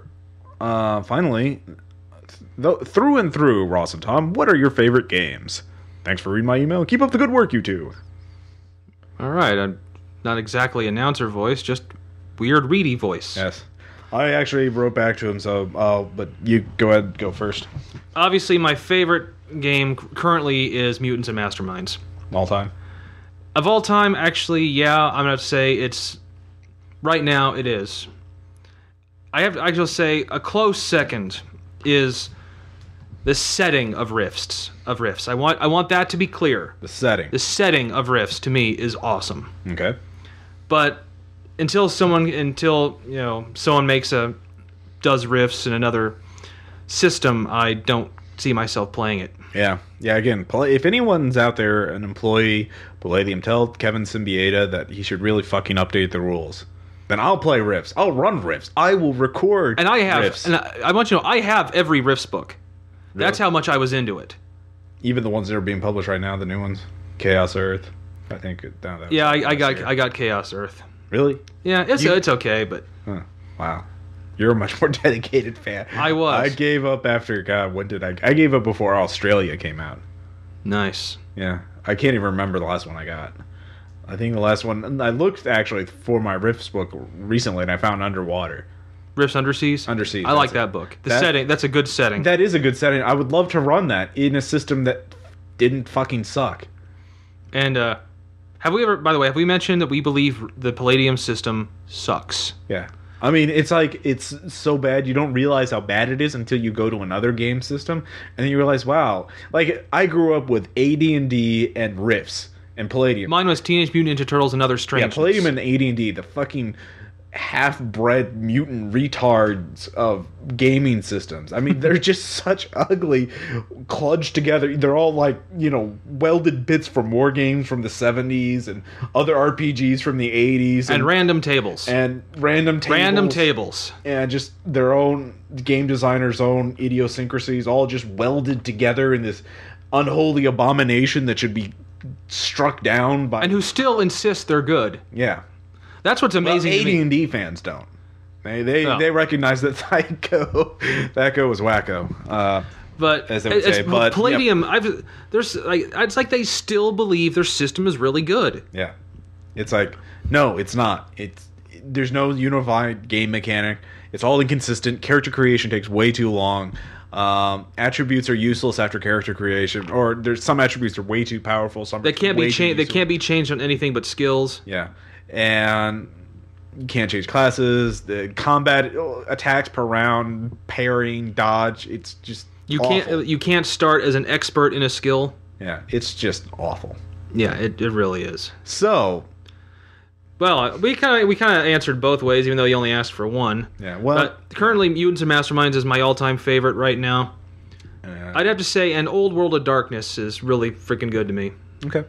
Speaker 1: finally through and through, Ross and Tom. What are your favorite games? Thanks for reading my email. Keep up the good work, you two.
Speaker 2: All right, I'm not exactly announcer voice, just weird reedy voice.
Speaker 1: Yes. I actually wrote back to him, but you go ahead, go first.
Speaker 2: Obviously, my favorite game currently is Mutants and Masterminds.
Speaker 1: All time?
Speaker 2: Of all time, actually, yeah, I'm going to say it's... Right now, it is. I just say a close second is the setting of Rifts. I want that to be clear.
Speaker 1: The setting.
Speaker 2: The setting of Rifts, to me, is awesome.
Speaker 1: Okay.
Speaker 2: But... Until someone does Rifts in another system, I don't see myself playing it.
Speaker 1: Yeah. Again, if anyone's out there, an employee, Palladium, tell Kevin Symbieta that he should really fucking update the rules. Then I'll play Rifts. I'll run Rifts. I will record. And I have. Rifts.
Speaker 2: And I want you to know, I have every Rifts book. Really? That's how much I was into it.
Speaker 1: Even the ones that are being published right now, the new ones, Chaos Earth. I think.
Speaker 2: I got Chaos Earth.
Speaker 1: Really?
Speaker 2: Yeah, it's okay, but...
Speaker 1: Huh. Wow. You're a much more dedicated fan.
Speaker 2: I was.
Speaker 1: I gave up after... God, when did I gave up before Australia came out.
Speaker 2: Nice.
Speaker 1: Yeah. I can't even remember the last one I got. I think the last one... I looked, actually, for my Rifts book recently, and I found Underwater.
Speaker 2: Rifts Underseas?
Speaker 1: Underseas.
Speaker 2: I like that book. Setting, that's a good setting.
Speaker 1: That is a good setting. I would love to run that in a system that didn't fucking suck.
Speaker 2: And, have we mentioned that we believe the Palladium system sucks?
Speaker 1: Yeah. I mean, it's so bad you don't realize how bad it is until you go to another game system, and then you realize, wow. Like, I grew up with AD&D and Rifts and Palladium.
Speaker 2: Mine was Teenage Mutant Ninja Turtles and Other Strangeness.
Speaker 1: Yeah, Palladium and AD&D, the fucking half-bred mutant retards of gaming systems. I mean, they're just such ugly, kludged together. They're all welded bits from war games from the 70s and other RPGs from the 80s.
Speaker 2: And random tables.
Speaker 1: And random tables. And just their own game designer's own idiosyncrasies, all just welded together in this unholy abomination that should be struck down by...
Speaker 2: And who still insist they're good.
Speaker 1: Yeah.
Speaker 2: That's what's amazing.
Speaker 1: Well, AD&D fans don't. They recognize that that go was wacko.
Speaker 2: But
Speaker 1: as they would say. But
Speaker 2: Palladium, it's like they still believe their system is really good.
Speaker 1: Yeah, it's like no, it's not. There's no unified game mechanic. It's all inconsistent. Character creation takes way too long. Attributes are useless after character creation, or there's some attributes are way too powerful. Some
Speaker 2: they can't be changed. They can't be changed on anything but skills.
Speaker 1: Yeah. And you can't change classes. The combat attacks per round, parrying, dodge. It's just awful.
Speaker 2: You can't start as an expert in a skill.
Speaker 1: Yeah, it's just awful.
Speaker 2: Yeah, it really is.
Speaker 1: So,
Speaker 2: well, we kind of answered both ways, even though you only asked for one.
Speaker 1: yeah, well,
Speaker 2: But currently, Mutants and Masterminds is my all-time favorite right now. I'd have to say, an Old World of Darkness is really freaking good to me.
Speaker 1: okay.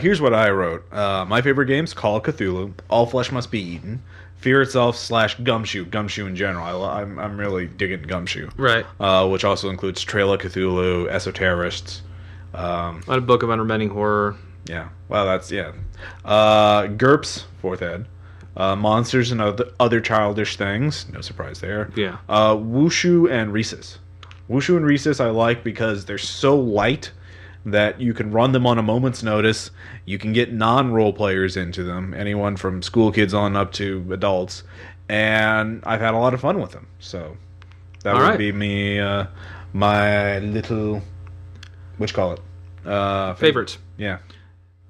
Speaker 1: Here's what I wrote. My favorite games: Call of Cthulhu, All Flesh Must Be Eaten, Fear Itself / Gumshoe in general. I'm really digging Gumshoe.
Speaker 2: Right.
Speaker 1: Which also includes Trail of Cthulhu, Esoterists.
Speaker 2: A Book of Unremitting Horror.
Speaker 1: Yeah. Well, that's yeah. GURPS, 4th ed. Monsters and other childish things. No surprise there.
Speaker 2: Yeah.
Speaker 1: Wushu and Rhesus. Wushu and Rhesus I like because they're so light that you can run them on a moment's notice. You can get non-role players into them, anyone from school kids on up to adults, and I've had a lot of fun with them. So that would be me, my little, what you call it?
Speaker 2: Favorites.
Speaker 1: Yeah.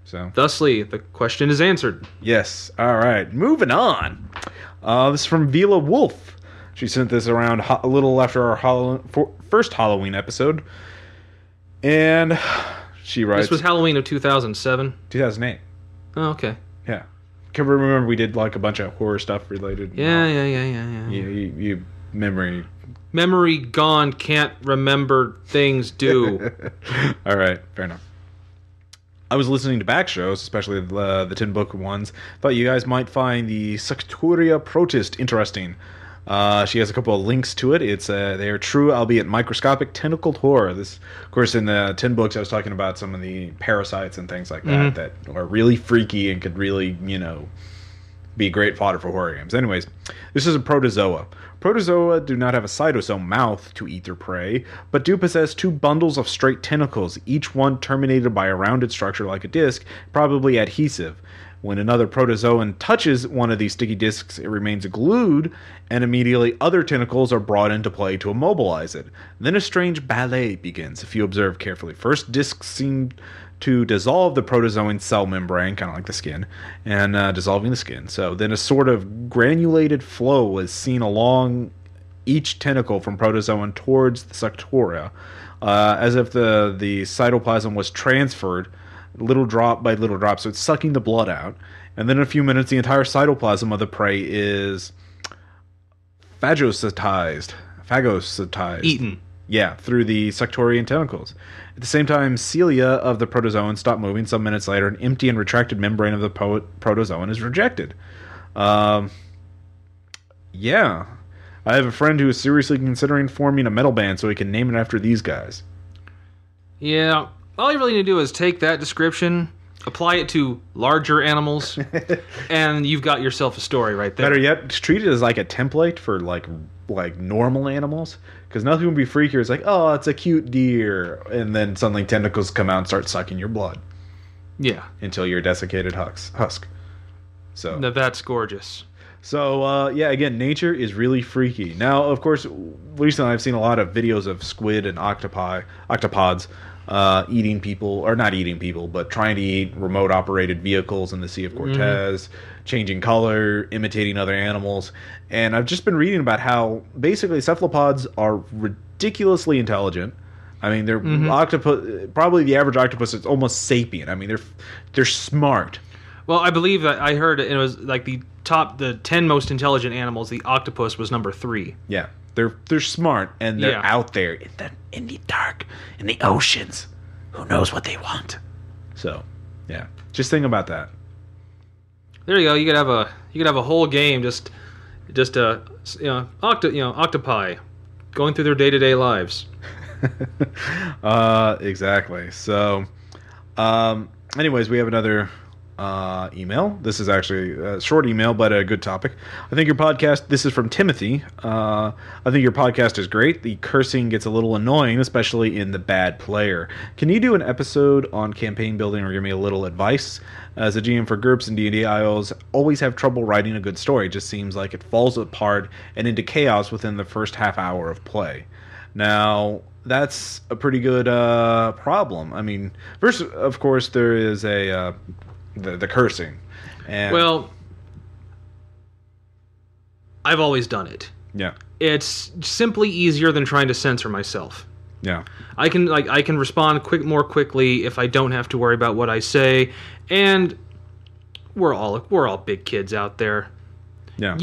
Speaker 1: So
Speaker 2: Thusly, the question is answered.
Speaker 1: yes. All right. Moving on. This is from Vila Wolf. She sent this around a little after our first Halloween episode. And she writes...
Speaker 2: This was Halloween of 2007?
Speaker 1: 2008.
Speaker 2: Oh, okay.
Speaker 1: Yeah. Can we remember we did like a bunch of horror stuff related?
Speaker 2: Yeah.
Speaker 1: You memory...
Speaker 2: Memory gone, can't remember things do.
Speaker 1: All right, fair enough. I was listening to back shows, especially the Tin Book ones. Thought you guys might find the Sucturia protist interesting. She has a couple of links to it. It's they are true, albeit microscopic, tentacled horror. This, of course, in the Tin Books, I was talking about some of the parasites and things like that that are really freaky and could really, be great fodder for horror games. Anyways, this is a protozoa. Protozoa do not have a cytosome mouth to eat their prey, but do possess two bundles of straight tentacles, each one terminated by a rounded structure like a disc, probably adhesive. When another protozoan touches one of these sticky discs, it remains glued, and immediately other tentacles are brought into play to immobilize it. Then a strange ballet begins, if you observe carefully. First, discs seem to dissolve the protozoan cell membrane, kind of like the skin, and dissolving the skin. So then a sort of granulated flow is seen along each tentacle from protozoan towards the Sucturia, as if the cytoplasm was transferred little drop by little drop, so it's sucking the blood out. And then in a few minutes, the entire cytoplasm of the prey is phagocytized.
Speaker 2: Eaten.
Speaker 1: Yeah, through the Suctorian tentacles. At the same time, cilia of the protozoan stop moving. Some minutes later, an empty and retracted membrane of the protozoan is rejected. Yeah. I have a friend who is seriously considering forming a metal band so he can name it after these guys.
Speaker 2: Yeah. All you really need to do is take that description, apply it to larger animals, and you've got yourself a story right there.
Speaker 1: Better yet, just treat it as like a template for like normal animals, because nothing would be freakier. It's like, oh, it's a cute deer, and then suddenly tentacles come out and start sucking your blood.
Speaker 2: Yeah.
Speaker 1: Until you're a desiccated husk. So
Speaker 2: now that's gorgeous.
Speaker 1: So, yeah, again, nature is really freaky. Now, of course, recently I've seen a lot of videos of squid and octopods eating people, or not eating people, but trying to eat remote-operated vehicles in the Sea of Cortez, changing color, imitating other animals. And I've just been reading about how, basically, cephalopods are ridiculously intelligent. I mean, they're probably the average octopus is almost sapient. I mean, they're smart.
Speaker 2: Well, I believe that I heard it was like the 10 most intelligent animals, the octopus was number 3.
Speaker 1: Yeah. They're smart, and they're out there in the dark, in the oceans. Who knows what they want? So, yeah, just think about that.
Speaker 2: There you go. You could have a whole game just octopi going through their day-to-day lives.
Speaker 1: Exactly. So, anyways, we have another email. This is actually a short email, but a good topic. I think your podcast, this is from Timothy. I think your podcast is great. The cursing gets a little annoying, especially in The Bad Player. Can you do an episode on campaign building or give me a little advice? As a GM for GURPS and D&D, I always have trouble writing a good story. It just seems like it falls apart and into chaos within the first half hour of play. Now, that's a pretty good problem. I mean, first, of course, there is the cursing. And
Speaker 2: well, I've always done it.
Speaker 1: Yeah.
Speaker 2: it's simply easier than trying to censor myself.
Speaker 1: Yeah.
Speaker 2: I can respond more quickly if I don't have to worry about what I say, and we're all big kids out there.
Speaker 1: Yeah.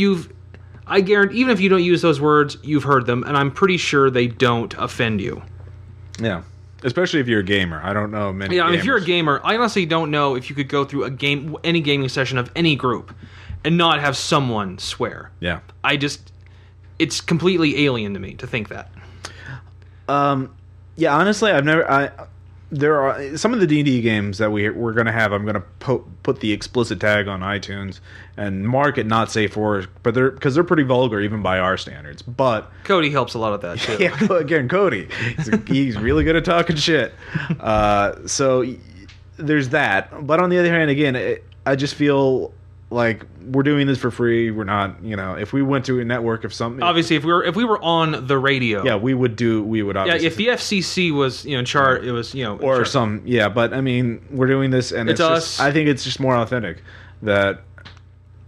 Speaker 2: I guarantee, even if you don't use those words, you've heard them, and I'm pretty sure they don't offend you.
Speaker 1: Yeah. Especially if you're a gamer. I don't know many.
Speaker 2: Yeah, I mean,
Speaker 1: gamers.
Speaker 2: if you're a gamer, I honestly don't know if you could go through any gaming session of any group and not have someone swear.
Speaker 1: Yeah.
Speaker 2: It's completely alien to me to think that.
Speaker 1: Yeah, honestly, there are some of the D&D games that we're going to have. I'm going to put the explicit tag on iTunes and mark it not safe for work, but because they're pretty vulgar even by our standards. But
Speaker 2: Cody helps a lot of that too.
Speaker 1: yeah, again, Cody, he's really good at talking shit. So there's that. But on the other hand, again, I just feel like we're doing this for free. We're not, if we went to a network of something.
Speaker 2: Obviously, if we were on the radio,
Speaker 1: yeah, we would obviously.
Speaker 2: Yeah, if the FCC was in charge, it was
Speaker 1: or some. Yeah, but I mean, we're doing this, and it's
Speaker 2: us.
Speaker 1: Just, I think it's just more authentic that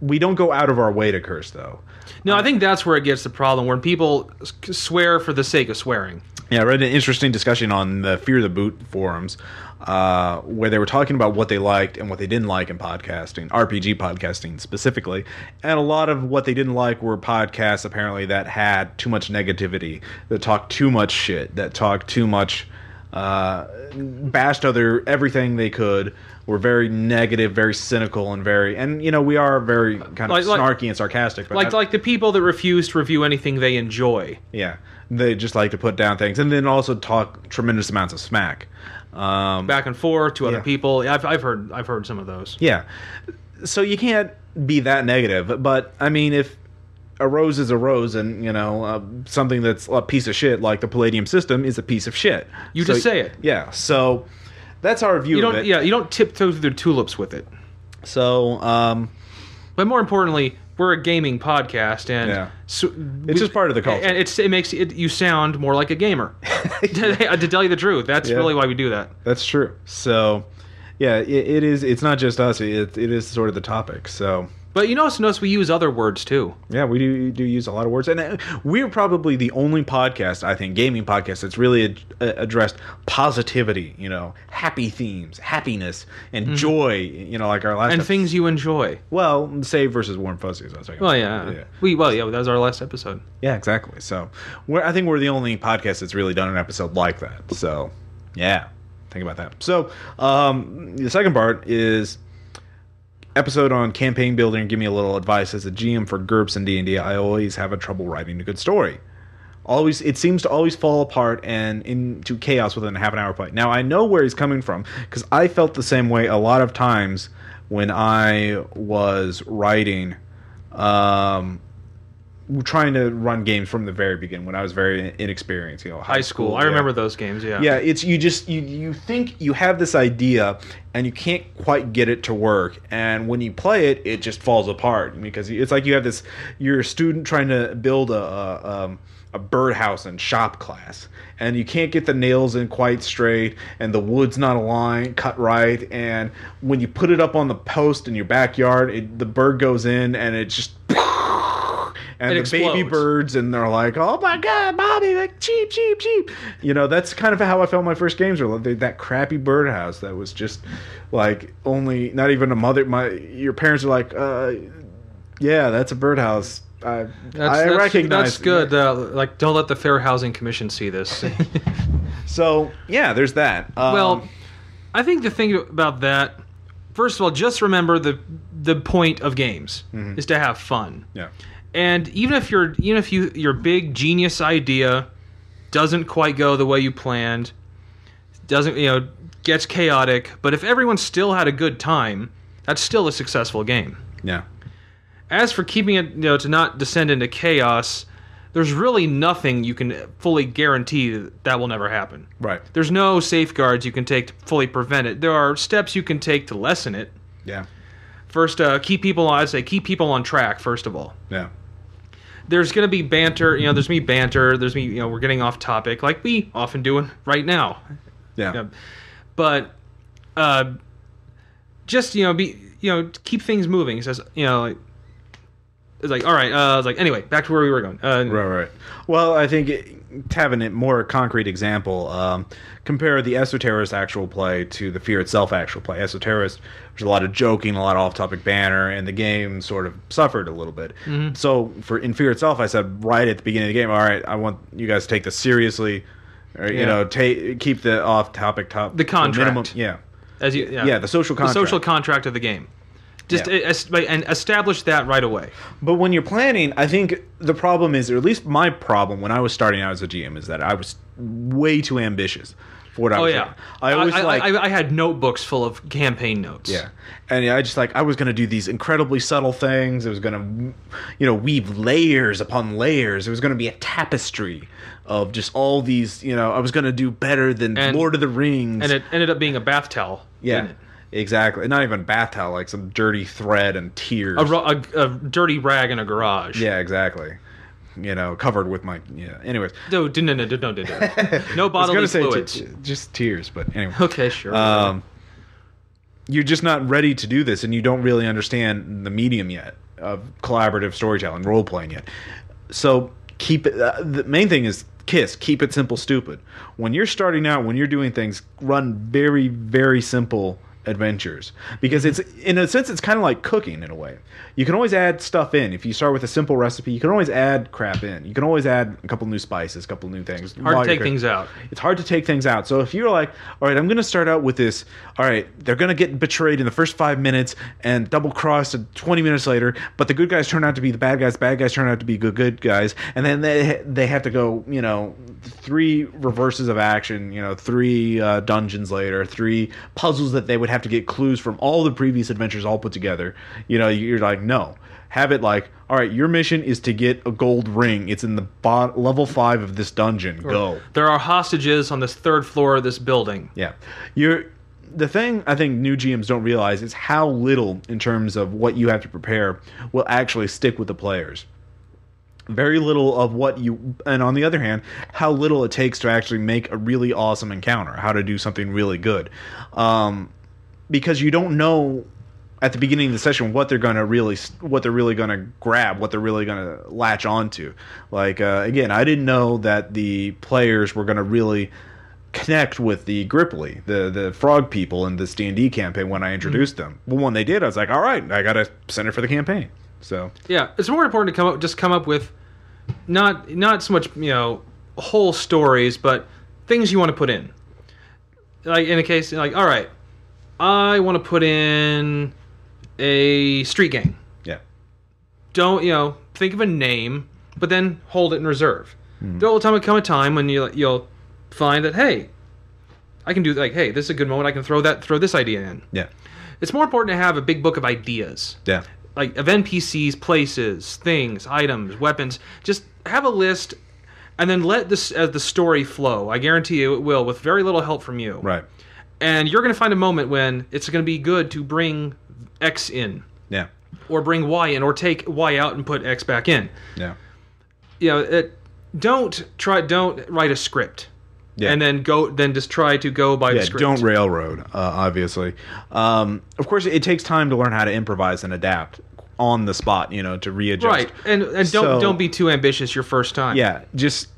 Speaker 1: we don't go out of our way to curse, though.
Speaker 2: No, I think that's where it gets the problem, where people swear for the sake of swearing.
Speaker 1: Yeah, I read an interesting discussion on the Fear the Boot forums where they were talking about what they liked and what they didn't like in podcasting, RPG podcasting specifically. And a lot of what they didn't like were podcasts, apparently, that had too much negativity, that talked too much shit, that talked too much, bashed everything they could, were very negative, very cynical, and we are very kind of snarky and sarcastic. But
Speaker 2: like the people that refuse to review anything they enjoy.
Speaker 1: Yeah. They just like to put down things, and then also talk tremendous amounts of smack,
Speaker 2: back and forth to other people. I've heard some of those.
Speaker 1: Yeah, so you can't be that negative. But I mean, if a rose is a rose, and something that's a piece of shit like the Palladium system is a piece of shit,
Speaker 2: just say it.
Speaker 1: Yeah, so that's our view of it.
Speaker 2: Yeah, you don't tiptoe through the tulips with it.
Speaker 1: So,
Speaker 2: but more importantly, we're a gaming podcast, and
Speaker 1: it's just part of the culture,
Speaker 2: and it makes you sound more like a gamer. To tell you the truth, that's really why we do that.
Speaker 1: That's true. So, yeah, it is. It's not just us. It is sort of the topic. So,
Speaker 2: but notice we use other words too.
Speaker 1: Yeah, we do use a lot of words, and we're probably the only podcast, I think, gaming podcast that's really addressed positivity. Happy themes, happiness, and joy. Like our last
Speaker 2: and things you enjoy.
Speaker 1: Well, save versus warm fuzzies. I was talking.
Speaker 2: Well, yeah. That was our last episode.
Speaker 1: Yeah, exactly. So, I think we're the only podcast that's really done an episode like that. So, yeah, think about that. So, the second part is episode on campaign building. Give me a little advice as a GM for GURPS and D&D. I always have a trouble writing a good story. It seems to always fall apart and into chaos within a half an hour play. Now I know where he's coming from, because I felt the same way a lot of times when I was writing, trying to run games from the very beginning when I was very inexperienced. High school.
Speaker 2: I remember those games. Yeah.
Speaker 1: Yeah. It's you think you have this idea and you can't quite get it to work, and when you play it, it just falls apart, because it's like you're a student trying to build a birdhouse in shop class, and you can't get the nails in quite straight, and the wood's not cut right, and when you put it up on the post in your backyard, the bird goes in and it just and the
Speaker 2: explodes.
Speaker 1: Baby birds, and they're like, "Oh my god, mommy, like cheap, cheap, cheap." That's kind of how I felt my first games were. That crappy birdhouse that was just like only not even a mother. Your parents are like, "Yeah, that's a birdhouse." I recognize.
Speaker 2: That's good. Don't let the Fair Housing Commission see this.
Speaker 1: So yeah, there's that.
Speaker 2: Well, I think the thing about that, first of all, just remember the point of games is to have fun.
Speaker 1: Yeah.
Speaker 2: And even if your big genius idea doesn't quite go the way you planned, gets chaotic, but if everyone still had a good time, that's still a successful game.
Speaker 1: Yeah.
Speaker 2: As for keeping it, to not descend into chaos, there's really nothing you can fully guarantee that will never happen.
Speaker 1: Right.
Speaker 2: There's no safeguards you can take to fully prevent it. There are steps you can take to lessen it.
Speaker 1: Yeah.
Speaker 2: First, keep people on track, first of all.
Speaker 1: Yeah.
Speaker 2: There's going to be banter, there's me banter, there's me, we're getting off topic, like we often do right now.
Speaker 1: Yeah.
Speaker 2: But, just, keep things moving. It says, it's like, all right, it's like, anyway, back to where we were going.
Speaker 1: Right. Well, I think to have a more concrete example, compare the Esoterrorist actual play to the Fear itself actual play. Esoterrorist, there's a lot of joking, a lot of off-topic banner, and the game sort of suffered a little bit. Mm-hmm. So in Fear itself, I said right at the beginning of the game, all right, I want you guys to take this seriously, or, keep the off-topic
Speaker 2: the contract.
Speaker 1: Minimum, the social contract.
Speaker 2: The social contract of the game. Just and establish that right away.
Speaker 1: But when you're planning, I think the problem is, or at least my problem when I was starting out as a GM, is that I was way too ambitious for what I was doing.
Speaker 2: I had notebooks full of campaign notes.
Speaker 1: Yeah. And I was going to do these incredibly subtle things. It was going to, weave layers upon layers. It was going to be a tapestry of just all these, I was going to do better than Lord of the Rings.
Speaker 2: And it ended up being a bath towel.
Speaker 1: Yeah. Didn't it? Exactly. Not even a bath towel, like some dirty thread and tears.
Speaker 2: A dirty rag in a garage.
Speaker 1: Yeah, exactly. Covered with my... Yeah, anyways.
Speaker 2: No. No bodily fluids.
Speaker 1: Just tears, but anyway.
Speaker 2: Okay, sure.
Speaker 1: You're just not ready to do this, and you don't really understand the medium yet of collaborative storytelling, role-playing yet. So keep it... the main thing is keep it simple, stupid. When you're starting out, when you're doing things, run very, very simple adventures, because it's, in a sense, it's kind of like cooking in a way. You can always add stuff in. If you start with a simple recipe, you can always add crap in. You can always add a couple new spices, a couple new things.
Speaker 2: Hard to take things out.
Speaker 1: It's hard to take things out. So if you're like, all right, I'm going to start out with this. All right, they're going to get betrayed in the first 5 minutes and double crossed 20 minutes later, but the good guys turn out to be the bad guys turn out to be good guys, and then they have to go, 3 reverses of action, 3 dungeons later, 3 puzzles that they would have to get clues from all the previous adventures all put together. You're like, no. Have it like, all right, your mission is to get a gold ring. It's in the level 5 of this dungeon. Go.
Speaker 2: There are hostages on this 3rd floor of this building.
Speaker 1: Yeah. The thing I think new GMs don't realize is how little, in terms of what you have to prepare, will actually stick with the players. Very little of and on the other hand, how little it takes to actually make a really awesome encounter, how to do something really good. Because you don't know at the beginning of the session what they're really going to grab, what they're really going to latch onto. Like, again, I didn't know that the players were going to really connect with the Gripply, the frog people in this D&D campaign when I introduced them. Well, when they did, I was like, all right, I got to send it for the campaign. So
Speaker 2: yeah, it's more important to come up with not so much whole stories, but things you want to put in. Like in a case, like, all right, I want to put in a street gang.
Speaker 1: Yeah.
Speaker 2: Don't think of a name, but then hold it in reserve. There will come a time when you'll find that, hey, I can do hey, this is a good moment. I can throw this idea in.
Speaker 1: Yeah. It's
Speaker 2: more important to have a big book of ideas.
Speaker 1: Yeah.
Speaker 2: Like of NPCs, places, things, items, weapons. Just have a list, and then let the story flow. I guarantee you it will, with very little help from you.
Speaker 1: Right.
Speaker 2: And you're going to find a moment when it's going to be good to bring X in.
Speaker 1: Yeah.
Speaker 2: Or bring Y in, or take Y out and put X back in.
Speaker 1: Yeah.
Speaker 2: Don't write a script.
Speaker 1: Yeah.
Speaker 2: And then just try to go by the script.
Speaker 1: Don't railroad, obviously. Of course, it takes time to learn how to improvise and adapt on the spot, to readjust.
Speaker 2: Right, and don't be too ambitious your first time.
Speaker 1: Yeah, just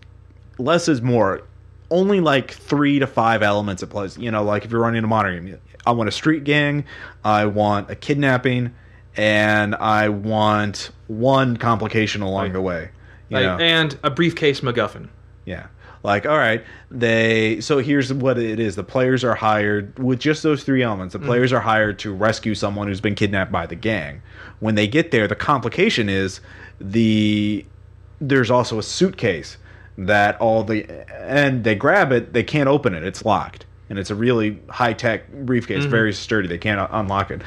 Speaker 1: less is more. Only like 3 to 5 elements at play. Like if you're running a modern game, I want a street gang, I want a kidnapping, and I want one complication along the way.
Speaker 2: And a briefcase MacGuffin.
Speaker 1: Yeah. Like, all right, so here's what it is. The players are hired with just those 3 elements. The players are hired to rescue someone who's been kidnapped by the gang. When they get there, the complication is there's also a suitcase and they grab it, they can't open it. It's locked. And it's a really high-tech briefcase, very sturdy. They can't unlock it.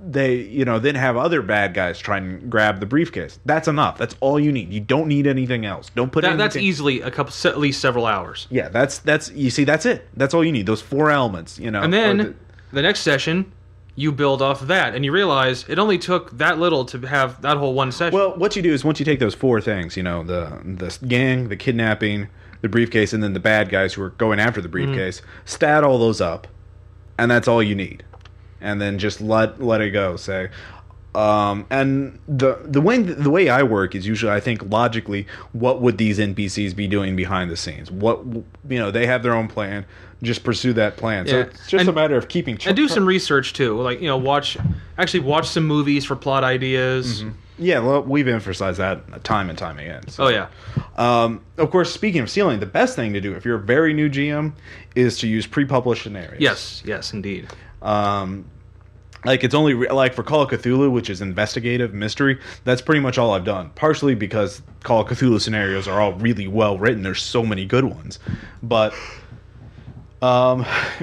Speaker 1: They then have other bad guys try and grab the briefcase. That's enough. That's all you need. You don't need anything else. Don't put anything.
Speaker 2: That's easily at least several hours.
Speaker 1: Yeah, that's you see, that's it. That's all you need. Those 4 elements.
Speaker 2: And then the next session, you build off of that, and you realize it only took that little to have that whole one session.
Speaker 1: Well, what you do is once you take those 4 things, the gang, the kidnapping, the briefcase, and then the bad guys who are going after the briefcase, stat all those up, and that's all you need. And then just let it go. Say, And the way I work is usually I think logically, what would these NPCs be doing behind the scenes? What they have their own plan. Just pursue that plan. So it's just a matter of keeping
Speaker 2: and do some research too. Like watch some movies for plot ideas.
Speaker 1: Mm-hmm. Yeah, well, we've emphasized that time and time again. So.
Speaker 2: Oh yeah.
Speaker 1: Of course, speaking of stealing, the best thing to do if you're a very new GM is to use pre-published scenarios.
Speaker 2: Yes, indeed.
Speaker 1: Like it's only like for Call of Cthulhu, which is investigative mystery. That's pretty much all I've done. Partially because Call of Cthulhu scenarios are all really well written. There's so many good ones, but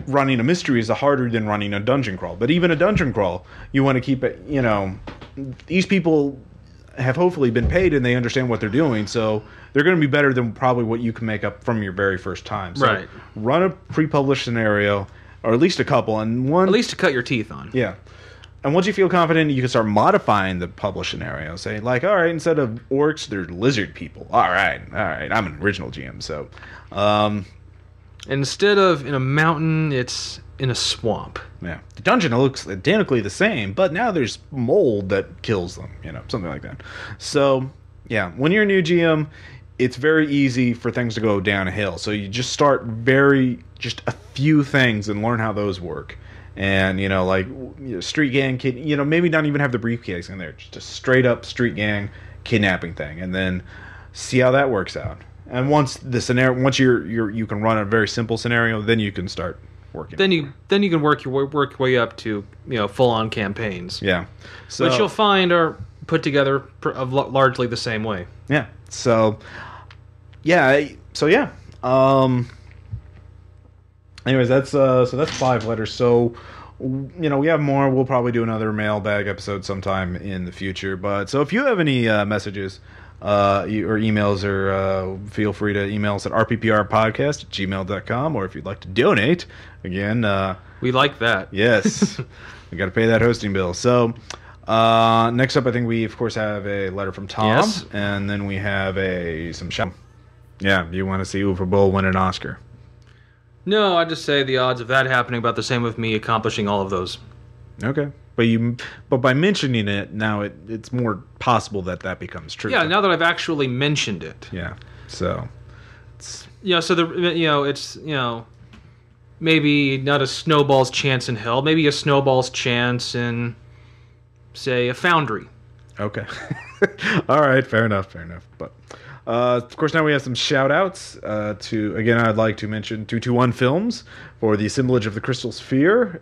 Speaker 1: running a mystery is harder than running a dungeon crawl. But even a dungeon crawl, you want to keep it. These people have hopefully been paid and they understand what they're doing, so they're going to be better than probably what you can make up from your very first time. So
Speaker 2: right.
Speaker 1: Run a pre-published scenario, or at least a couple, and one
Speaker 2: at least to cut your teeth on.
Speaker 1: Yeah. And once you feel confident, you can start modifying the published scenario. Say, like, all right, instead of orcs, there's lizard people. All right, I'm an original GM, so...
Speaker 2: Instead of in a mountain, it's in a swamp.
Speaker 1: Yeah. The dungeon looks identically the same, but now there's mold that kills them, something like that. So, yeah, when you're a new GM, it's very easy for things to go downhill. So you just start just a few things and learn how those work. And, street gang, maybe not even have the briefcase in there. Just a straight up street gang kidnapping thing. And then see how that works out. And once you can run a very simple scenario, then you can start working.
Speaker 2: Then you can work your way up to full on campaigns.
Speaker 1: Yeah,
Speaker 2: which you'll find are put together largely the same way.
Speaker 1: Yeah. So yeah. Anyways, that's 5 letters. So we have more. We'll probably do another mailbag episode sometime in the future. But so if you have any messages. Or emails, or feel free to email us at rpprpodcast@gmail.com, or if you'd like to donate, again,
Speaker 2: we like that.
Speaker 1: Yes, we got to pay that hosting bill. So next up, I think we of course have a letter from Tom,
Speaker 2: yes.
Speaker 1: And then we have some shout. Yeah, you want to see Uwe Boll win an Oscar?
Speaker 2: No, I just say the odds of that happening about the same with me accomplishing all of those.
Speaker 1: Okay. But by mentioning it now, it's more possible that becomes true.
Speaker 2: Yeah, now that I've actually mentioned it.
Speaker 1: Yeah, so
Speaker 2: it's maybe not a snowball's chance in hell, maybe a snowball's chance in, say, a foundry.
Speaker 1: Okay, all right, fair enough. But of course, now we have some shout-outs to. Again, I'd like to mention 221 Films for the assemblage of the Crystal Sphere.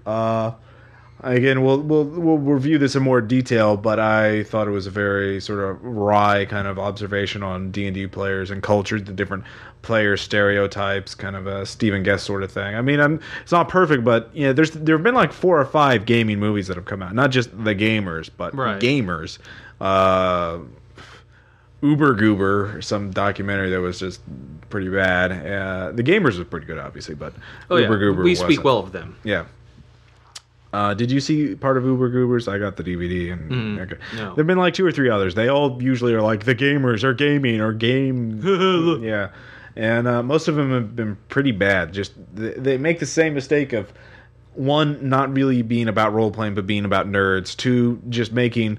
Speaker 1: Again, we'll review this in more detail, but I thought it was a very sort of wry kind of observation on D&D players and culture, the different player stereotypes, kind of a Stephen Guest sort of thing. I mean, it's not perfect, but there have been like 4 or 5 gaming movies that have come out, not just the gamers, but
Speaker 2: right.
Speaker 1: Gamers. Uber Goober, some documentary that was just pretty bad. The Gamers was pretty good, obviously, but Uber Goober
Speaker 2: we
Speaker 1: wasn't.
Speaker 2: Speak well of them.
Speaker 1: Yeah. Did you see part of Uber Goobers? I got the DVD. And okay.
Speaker 2: No.
Speaker 1: There've been like 2 or 3 others. They all usually are like the gamers are gaming or game. Yeah, and most of them have been pretty bad. Just they make the same mistake of 1, not really being about role playing, but being about nerds. 2, just making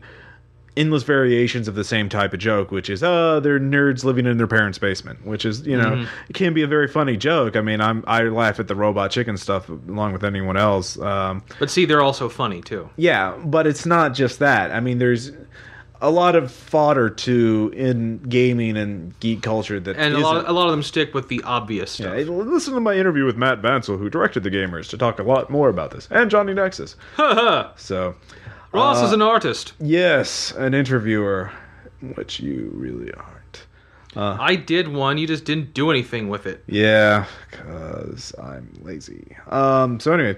Speaker 1: endless variations of the same type of joke, which is they're nerds living in their parents' basement, which is it can be a very funny joke. I mean, I laugh at the robot chicken stuff along with anyone else.
Speaker 2: But see, they're also funny too.
Speaker 1: Yeah, but it's not just that. I mean, there's a lot of fodder too in gaming and geek culture that
Speaker 2: and a lot of them stick with the obvious stuff.
Speaker 1: Yeah, listen to my interview with Matt Bansel, who directed The Gamers, to talk a lot more about this, and Johnny Nexus. So.
Speaker 2: Ross is an artist.
Speaker 1: Yes, an interviewer, which you really aren't.
Speaker 2: I did one. You just didn't do anything with it.
Speaker 1: Yeah, because I'm lazy. So anyway,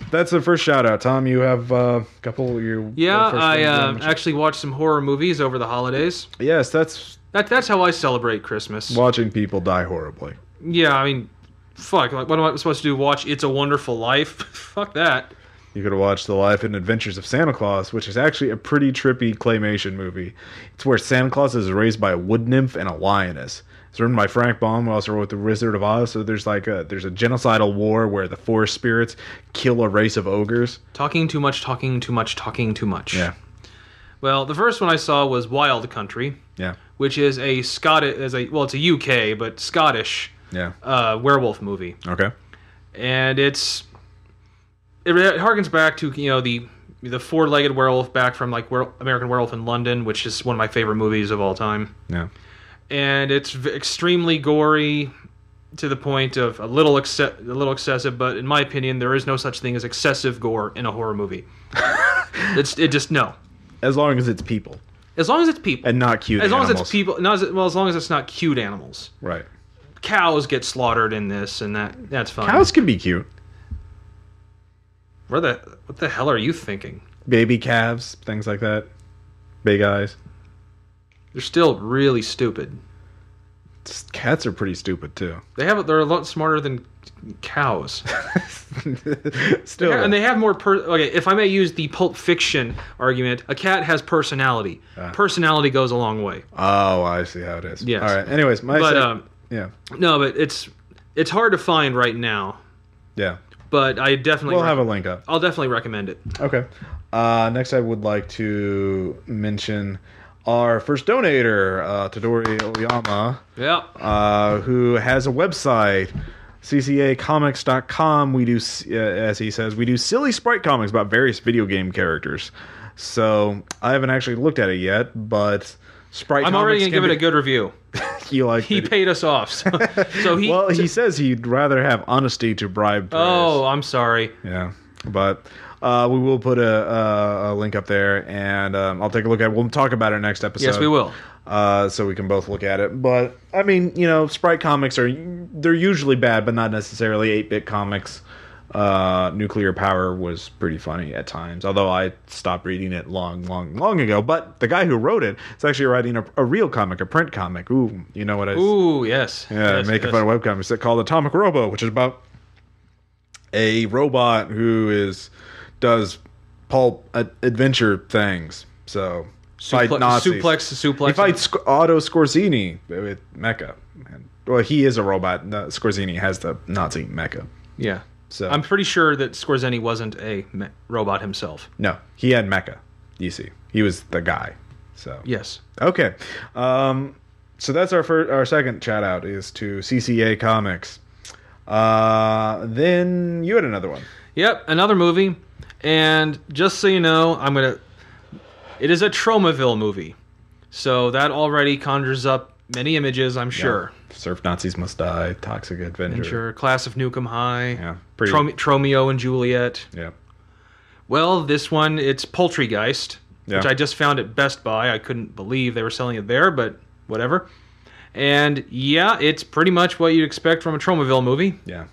Speaker 1: that's the first shout out. Tom, you have a couple.
Speaker 2: I actually watched some horror movies over the holidays.
Speaker 1: Yes, that's
Speaker 2: how I celebrate Christmas.
Speaker 1: Watching people die horribly.
Speaker 2: Yeah, I mean, fuck. Like, what am I supposed to do? Watch It's a Wonderful Life? Fuck that.
Speaker 1: You could have watched The Life and Adventures of Santa Claus, which is actually a pretty trippy claymation movie. It's where Santa Claus is raised by a wood nymph and a lioness. It's written by Frank Baum, who also wrote The Wizard of Oz. So there's a genocidal war where the forest spirits kill a race of ogres.
Speaker 2: Talking too much.
Speaker 1: Yeah.
Speaker 2: Well, the first one I saw was Wild Country,
Speaker 1: Yeah.
Speaker 2: which is a Scottish, it's a UK but Scottish
Speaker 1: Yeah.
Speaker 2: werewolf movie,
Speaker 1: Okay.
Speaker 2: and it harkens back to the four-legged werewolf back from like American Werewolf in London, which is one of my favorite movies of all time.
Speaker 1: Yeah.
Speaker 2: And it's extremely gory to the point of a little excessive, but in my opinion, there is no such thing as excessive gore in a horror movie. No.
Speaker 1: As long as it's people.
Speaker 2: As long as it's people.
Speaker 1: And not cute
Speaker 2: as
Speaker 1: animals.
Speaker 2: long as it's people, as long as it's not cute animals.
Speaker 1: Right.
Speaker 2: Cows get slaughtered in this, and that's fine.
Speaker 1: Cows can be cute.
Speaker 2: What the hell are you thinking?
Speaker 1: Baby calves, things like that. Big eyes.
Speaker 2: They're still really stupid.
Speaker 1: Cats are pretty stupid too.
Speaker 2: They're a lot smarter than cows.
Speaker 1: Still,
Speaker 2: and they have more. Okay, if I may use the Pulp Fiction argument, a cat has personality. Personality goes a long way.
Speaker 1: Oh, I see how it is.
Speaker 2: Yes.
Speaker 1: All right. Anyways, yeah.
Speaker 2: No, but it's hard to find right now.
Speaker 1: Yeah.
Speaker 2: But I definitely
Speaker 1: we'll have a link up.
Speaker 2: I'll definitely recommend it.
Speaker 1: Okay. Next, I would like to mention our first donator, Tadori Oyama.
Speaker 2: Yeah.
Speaker 1: Who has a website, ccacomics.com. We do, as he says, we do silly sprite comics about various video game characters. So I haven't actually looked at it yet, but sprite.
Speaker 2: I'm already gonna give it a good review.
Speaker 1: He
Speaker 2: paid us off, so he.
Speaker 1: Well, he says he'd rather have honesty to bribe praise.
Speaker 2: Oh, I'm sorry.
Speaker 1: Yeah, but we will put a link up there, and I'll take a look at it. We'll talk about it next episode.
Speaker 2: Yes, we will.
Speaker 1: So we can both look at it. But I mean, sprite comics they're usually bad, but not necessarily 8-bit comics. Nuclear Power was pretty funny at times, although I stopped reading it long ago. But the guy who wrote it is actually writing a real comic, a print comic. Ooh, you know what I...
Speaker 2: Ooh, yes.
Speaker 1: Yeah,
Speaker 2: yes,
Speaker 1: making fun of webcomics. It's called Atomic Robo, which is about a robot who does pulp adventure things. So fight Nazis.
Speaker 2: Suplex.
Speaker 1: He fights Otto Scorzini with mecha. Well, he is a robot. Scorzini has the Nazi mecha.
Speaker 2: Yeah.
Speaker 1: So
Speaker 2: I'm pretty sure that Scorzini wasn't a robot himself.
Speaker 1: No, he had mecha. You see, he was the guy. So
Speaker 2: yes.
Speaker 1: Okay. So that's our second shout out is to CCA Comics. Then you had another one.
Speaker 2: Yep, another movie. And just so you know, it is a Tromaville movie. So that already conjures up many images, I'm sure.
Speaker 1: Yeah. Surf Nazis Must Die, Toxic Adventure.
Speaker 2: Class of Nukem High.
Speaker 1: Yeah.
Speaker 2: Tromeo and Juliet.
Speaker 1: Yeah.
Speaker 2: Well, this one, it's Poultrygeist,
Speaker 1: yeah.
Speaker 2: which I just found at Best Buy. I couldn't believe they were selling it there, but whatever. And yeah, it's pretty much what you'd expect from a Tromaville movie.
Speaker 1: Yeah.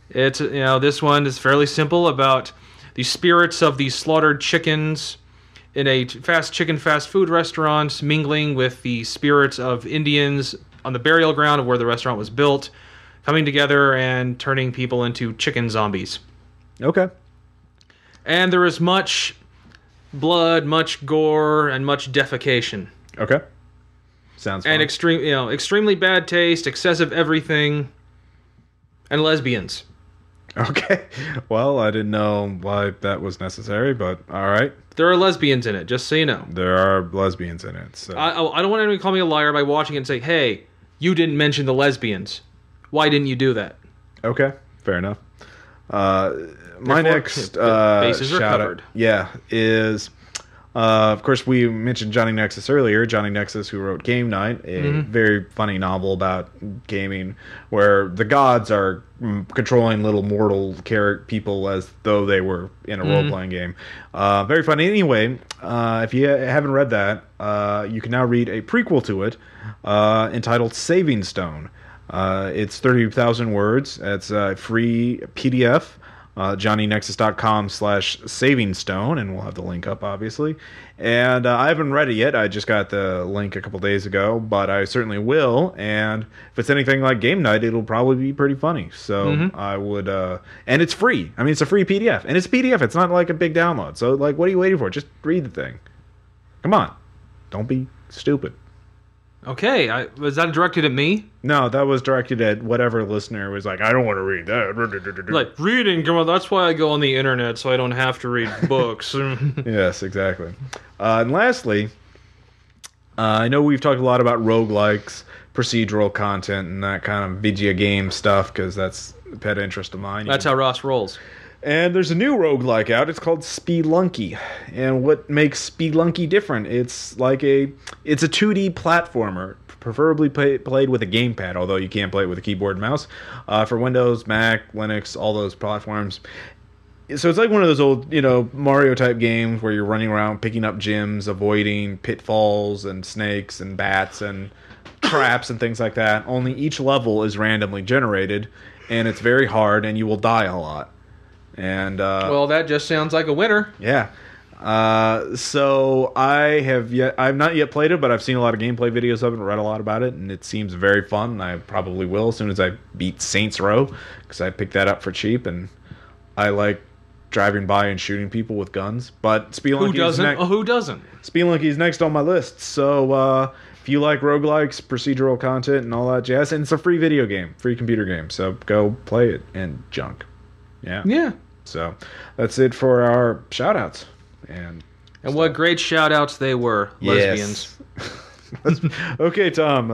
Speaker 2: It's this one is fairly simple about the spirits of these slaughtered chickens in a fast food restaurant mingling with the spirits of Indians on the burial ground of where the restaurant was built, coming together and turning people into chicken zombies.
Speaker 1: Okay.
Speaker 2: And there is much blood, much gore, and much defecation.
Speaker 1: Okay. Sounds fun.
Speaker 2: And extremely bad taste, excessive everything, and lesbians.
Speaker 1: Okay. Well, I didn't know why that was necessary, but all right.
Speaker 2: There are lesbians in it, just so you know.
Speaker 1: There are lesbians in it. So.
Speaker 2: I don't want anyone to call me a liar by watching it and say, hey, you didn't mention the lesbians. Why didn't you do that?
Speaker 1: Okay. Fair enough. My next
Speaker 2: bases are
Speaker 1: shout
Speaker 2: covered.
Speaker 1: Out, is... of course, we mentioned Johnny Nexus earlier. Johnny Nexus, who wrote Game Night, a very funny novel about gaming, where the gods are controlling little mortal people as though they were in a role-playing game. Very funny. Anyway, if you haven't read that, you can now read a prequel to it entitled Saving Stone. It's 30,000 words. It's a free PDF. JohnnyNexus.com/savingstone, and we'll have the link up, obviously. And I haven't read it yet. I just got the link a couple days ago, but I certainly will. And if it's anything like Game Night, it'll probably be pretty funny. So I would... and it's free. I mean, it's a free PDF. And it's a PDF. It's not like a big download. So, what are you waiting for? Just read the thing. Come on. Don't be stupid.
Speaker 2: Okay, was that directed at me?
Speaker 1: No, that was directed at whatever listener was like, I don't want to read that.
Speaker 2: Like, reading, come on, that's why I go on the internet, so I don't have to read books.
Speaker 1: Yes, exactly. And lastly, I know we've talked a lot about roguelikes, procedural content, and that kind of video game stuff, because that's a pet interest of mine.
Speaker 2: That's how Ross rolls.
Speaker 1: And there's a new roguelike out. It's called Spelunky. And what makes Spelunky different? It's a 2D platformer, preferably played with a gamepad, although you can't play it with a keyboard and mouse. For Windows, Mac, Linux, all those platforms. So it's like one of those old, Mario type games where you're running around picking up gems, avoiding pitfalls and snakes and bats and traps and things like that. Only each level is randomly generated, and it's very hard, and you will die a lot. And
Speaker 2: well, that just sounds like a winner.
Speaker 1: Yeah. So I've not yet played it, but I've seen a lot of gameplay videos of it and read a lot about it, and it seems very fun. And I probably will as soon as I beat Saints Row, because I picked that up for cheap, and I like driving by and shooting people with guns. But Spelunky
Speaker 2: Who doesn't?
Speaker 1: Spelunky is next on my list. So if you like roguelikes, procedural content, and all that jazz, and it's a free video game, free computer game, so go play it and junk. Yeah. So that's it for our shout-outs. And
Speaker 2: what great shout-outs they were, lesbians.
Speaker 1: Yes. Okay, Tom.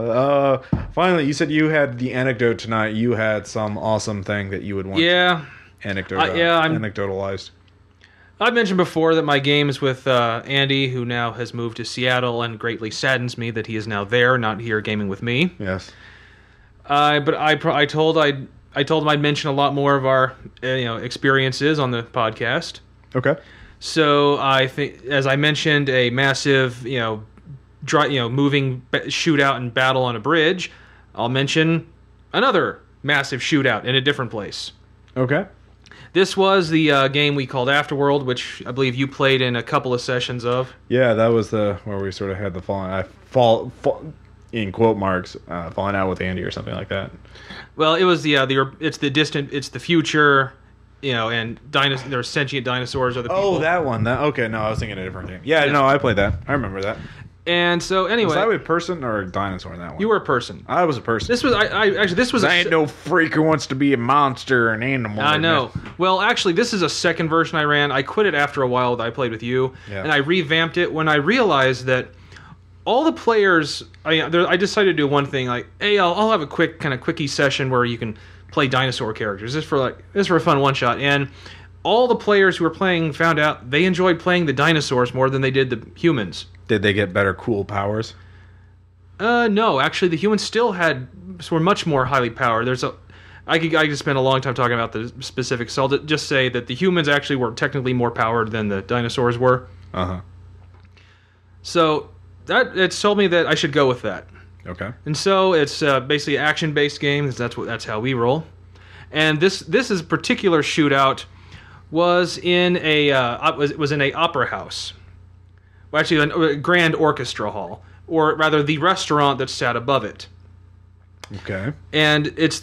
Speaker 1: Finally, you said you had the anecdote tonight. You had some awesome thing that you would want to anecdotalized.
Speaker 2: I've mentioned before that my game is with Andy, who now has moved to Seattle, and greatly saddens me that he is now there, not here gaming with me.
Speaker 1: Yes.
Speaker 2: But I told him I'd mention a lot more of our experiences on the podcast.
Speaker 1: Okay.
Speaker 2: So I think, as I mentioned, a massive moving shootout and battle on a bridge. I'll mention another massive shootout in a different place.
Speaker 1: Okay.
Speaker 2: This was the game we called Afterworld, which I believe you played in a couple of sessions of.
Speaker 1: Yeah, that was where we sort of had the falling in quote marks, falling out with Andy or something like that.
Speaker 2: Well, it was it's the future, and there's sentient dinosaurs. Other people.
Speaker 1: Oh, that one. Okay, no, I was thinking a different game. Yeah, no, I played that. I remember that.
Speaker 2: And so anyway,
Speaker 1: was I a person or a dinosaur in that one?
Speaker 2: You were a person.
Speaker 1: I was a person.
Speaker 2: This was
Speaker 1: I ain't no freak who wants to be a monster or an animal.
Speaker 2: I know. Well, actually, this is a second version I ran. I quit it after a while that I played with you, and I revamped it when I realized that all the players. I decided to do one thing. Like, hey, I'll have a quick kind of quickie session where you can play dinosaur characters. This for a fun one shot. And all the players who were playing found out they enjoyed playing the dinosaurs more than they did the humans.
Speaker 1: Did they get better cool powers?
Speaker 2: No, actually, the humans still were much more highly powered. I could spend a long time talking about the specifics. So I'll just say that the humans actually were technically more powered than the dinosaurs were.
Speaker 1: Uh-huh.
Speaker 2: So it's told me that I should go with that.
Speaker 1: Okay.
Speaker 2: And so it's basically an action-based game. That's how we roll. And this is particular shootout was in a opera house. Well, actually, a grand orchestra hall, or rather, the restaurant that sat above it.
Speaker 1: Okay.
Speaker 2: And it's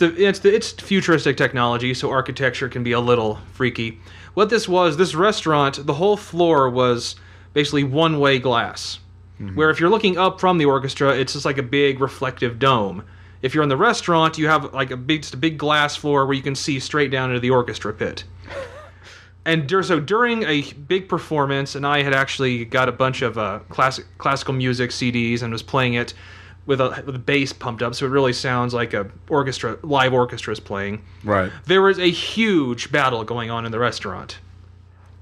Speaker 2: futuristic technology, so architecture can be a little freaky. What this restaurant, the whole floor was basically one-way glass. Mm-hmm. Where if you're looking up from the orchestra, it's just like a big reflective dome. If you're in the restaurant, you have like a big glass floor where you can see straight down into the orchestra pit. And during a big performance, and I had actually got a bunch of classical music CDs and was playing it with a bass pumped up, so it really sounds like live orchestra is playing.
Speaker 1: Right.
Speaker 2: There was a huge battle going on in the restaurant.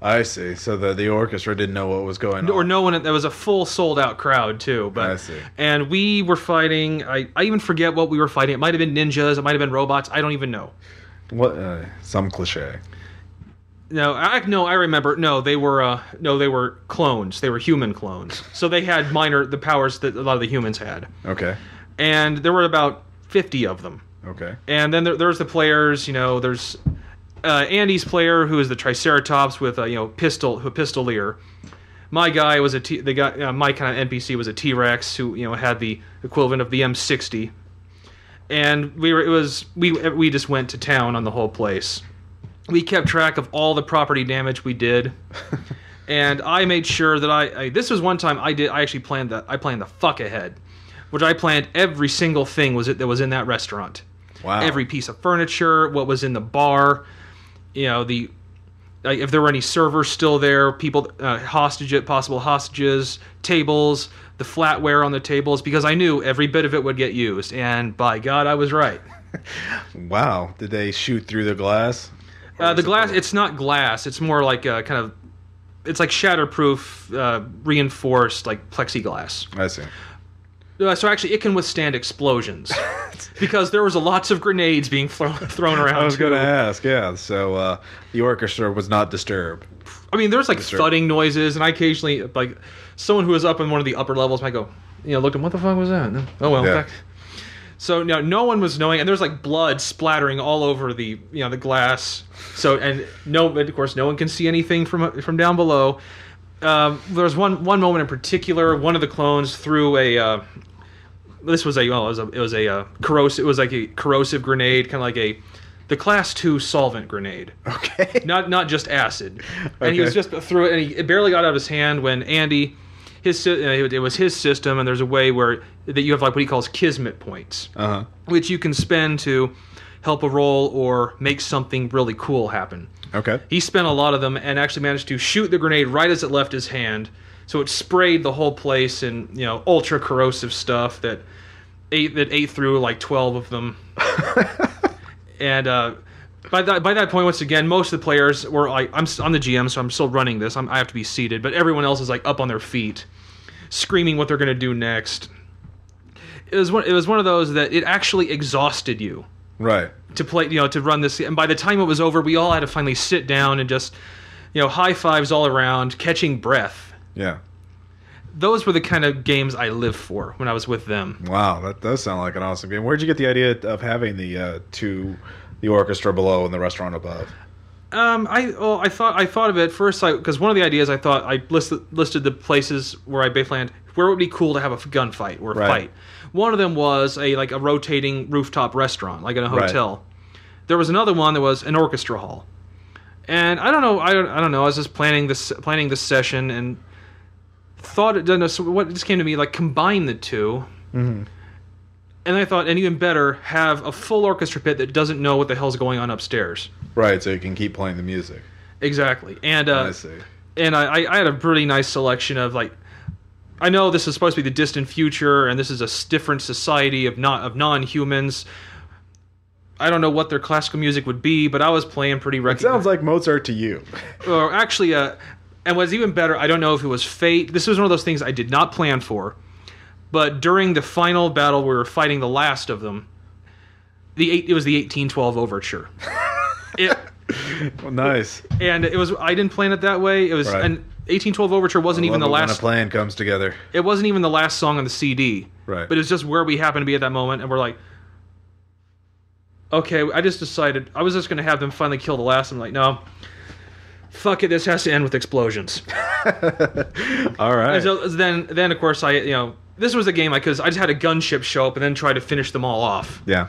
Speaker 1: I see. So the orchestra didn't know what was going on.
Speaker 2: Or no one. There was a full sold-out crowd too. But
Speaker 1: I see.
Speaker 2: And we were fighting. I even forget what we were fighting. It might have been ninjas. It might have been robots. I don't even know.
Speaker 1: What? Some cliche.
Speaker 2: No, I remember. No, they were clones. They were human clones. So they had the powers that a lot of the humans had.
Speaker 1: Okay.
Speaker 2: And there were about 50 of them.
Speaker 1: Okay.
Speaker 2: And then there's the players. There's Andy's player, who is the Triceratops with pistolier. My guy was my kind of NPC was a T-Rex who had the equivalent of the M60. And we just went to town on the whole place. We kept track of all the property damage we did, and I made sure that this was one time I actually planned the fuck ahead. which I planned every single thing that was in that restaurant.
Speaker 1: Wow.
Speaker 2: Every piece of furniture, what was in the bar, if there were any servers still there, people, possible hostages, tables, the flatware on the tables, because I knew every bit of it would get used, and by God, I was right.
Speaker 1: Wow. Did they shoot through the glass?
Speaker 2: The glass, it's not glass. It's more like it's like shatterproof, reinforced, like plexiglass.
Speaker 1: I see.
Speaker 2: So actually, it can withstand explosions because there was lots of grenades being thrown around.
Speaker 1: I was going to ask, yeah. So the orchestra was not disturbed.
Speaker 2: I mean, there's like thudding noises, and I occasionally, like, someone who was up in one of the upper levels might go, looked at, what the fuck was that? Oh well.
Speaker 1: Yeah.
Speaker 2: So no one was knowing, and there's like blood splattering all over the the glass. So of course, no one can see anything from down below. There was one moment in particular. One of the clones threw a. This was corrosive. It was like a corrosive grenade, kind of like the class 2 solvent grenade.
Speaker 1: Okay.
Speaker 2: Not just acid. And he was just threw it, and it barely got out of his hand when Andy, it was his system, and there's a way that you have like what he calls kismet points, which you can spend to help a roll or make something really cool happen.
Speaker 1: Okay.
Speaker 2: He spent a lot of them and actually managed to shoot the grenade right as it left his hand. So it sprayed the whole place in, ultra corrosive stuff that ate through like 12 of them. And by that point, once again, most of the players were like, I'm the GM, so I'm still running this. I have to be seated, but everyone else is like up on their feet, screaming what they're going to do next. It was one of those that it actually exhausted you.
Speaker 1: Right.
Speaker 2: To play, to run this, and by the time it was over, we all had to finally sit down and just, high fives all around, catching breath.
Speaker 1: Yeah.
Speaker 2: Those were the kind of games I lived for when I was with them.
Speaker 1: Wow, that does sound like an awesome game. Where'd you get the idea of having the orchestra below and the restaurant above?
Speaker 2: I thought of it first, because one of the ideas I thought I listed the places where I planned where it would be cool to have a gunfight or a fight. One of them was a rotating rooftop restaurant, like in a hotel. Right. There was another one that was an orchestra hall, and I don't know. I don't know. I was just planning this session and thought it doesn't know. So what just came to me, like, combine the two. Mm-hmm. And I thought, and even better, have a full orchestra pit that doesn't know what the hell's going on upstairs.
Speaker 1: Right, so you can keep playing the music.
Speaker 2: Exactly. And
Speaker 1: I see.
Speaker 3: And
Speaker 2: I had a pretty nice selection of, like, I know this is supposed to be the distant future, and this is a different society of non-humans. I don't know what their classical music would be, but I was playing pretty
Speaker 1: It sounds like Mozart to you.
Speaker 2: Or actually, and what's even better, I don't know if it was fate. This was one of those things I did not plan for. But during the final battle, we were fighting the last of them. It was the 1812 overture.
Speaker 1: Well, nice.
Speaker 2: And I didn't plan it that way. It was an 1812 overture wasn't even the last.
Speaker 1: When a plan comes together.
Speaker 2: It wasn't even the last song on the CD.
Speaker 1: Right.
Speaker 2: But it was just where we happened to be at that moment, and we're like, okay. I just decided I was just going to have them finally kill the last. I'm like, no. Fuck it, this has to end with explosions.
Speaker 1: All right.
Speaker 2: And so then of course this was a game I just had a gunship show up and then try to finish them all off.
Speaker 1: Yeah.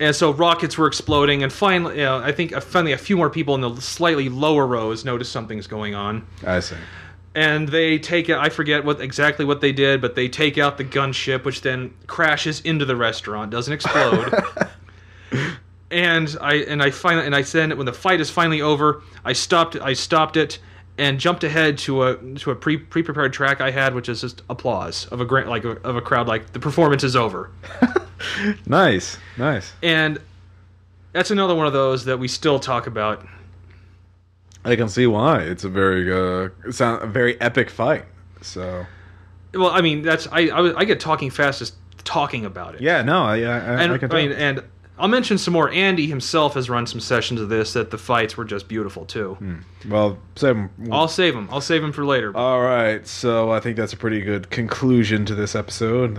Speaker 2: And so rockets were exploding, and finally, I think finally a few more people in the slightly lower rows noticed something's going on.
Speaker 1: I see.
Speaker 2: And they take it. I forget exactly what they did, but they take out the gunship, which then crashes into the restaurant, doesn't explode. And I said when the fight is finally over, I stopped it and jumped ahead to a pre-prepared track I had, which is just applause of a crowd, like the performance is over.
Speaker 1: Nice.
Speaker 2: And that's another one of those that we still talk about.
Speaker 1: I can see why. It's a very epic fight. So,
Speaker 2: well, I mean, I get talking fast just talking about it.
Speaker 1: Yeah, no, I can tell.
Speaker 2: And I'll mention some more. Andy himself has run some sessions of this that the fights were just beautiful too.
Speaker 1: Well, save them.
Speaker 2: I'll save them for later.
Speaker 1: All right, so I think that's a pretty good conclusion to this episode.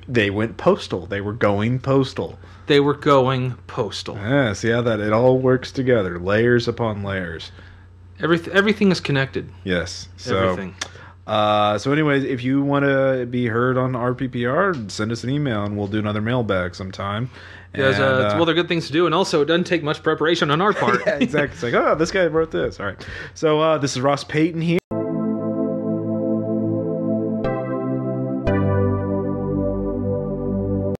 Speaker 1: They went postal. They were going postal. Yeah, see how that it all works together, layers upon layers.
Speaker 2: Everything is connected.
Speaker 1: Yes. So,
Speaker 2: everything.
Speaker 1: So anyways, if you want to be heard on RPPR, send us an email and we'll do another mailbag sometime.
Speaker 2: Well, they're good things to do, and also it doesn't take much preparation on our part.
Speaker 1: Yeah, exactly. It's like, oh, this guy wrote this. All right. So this is Ross Payton here.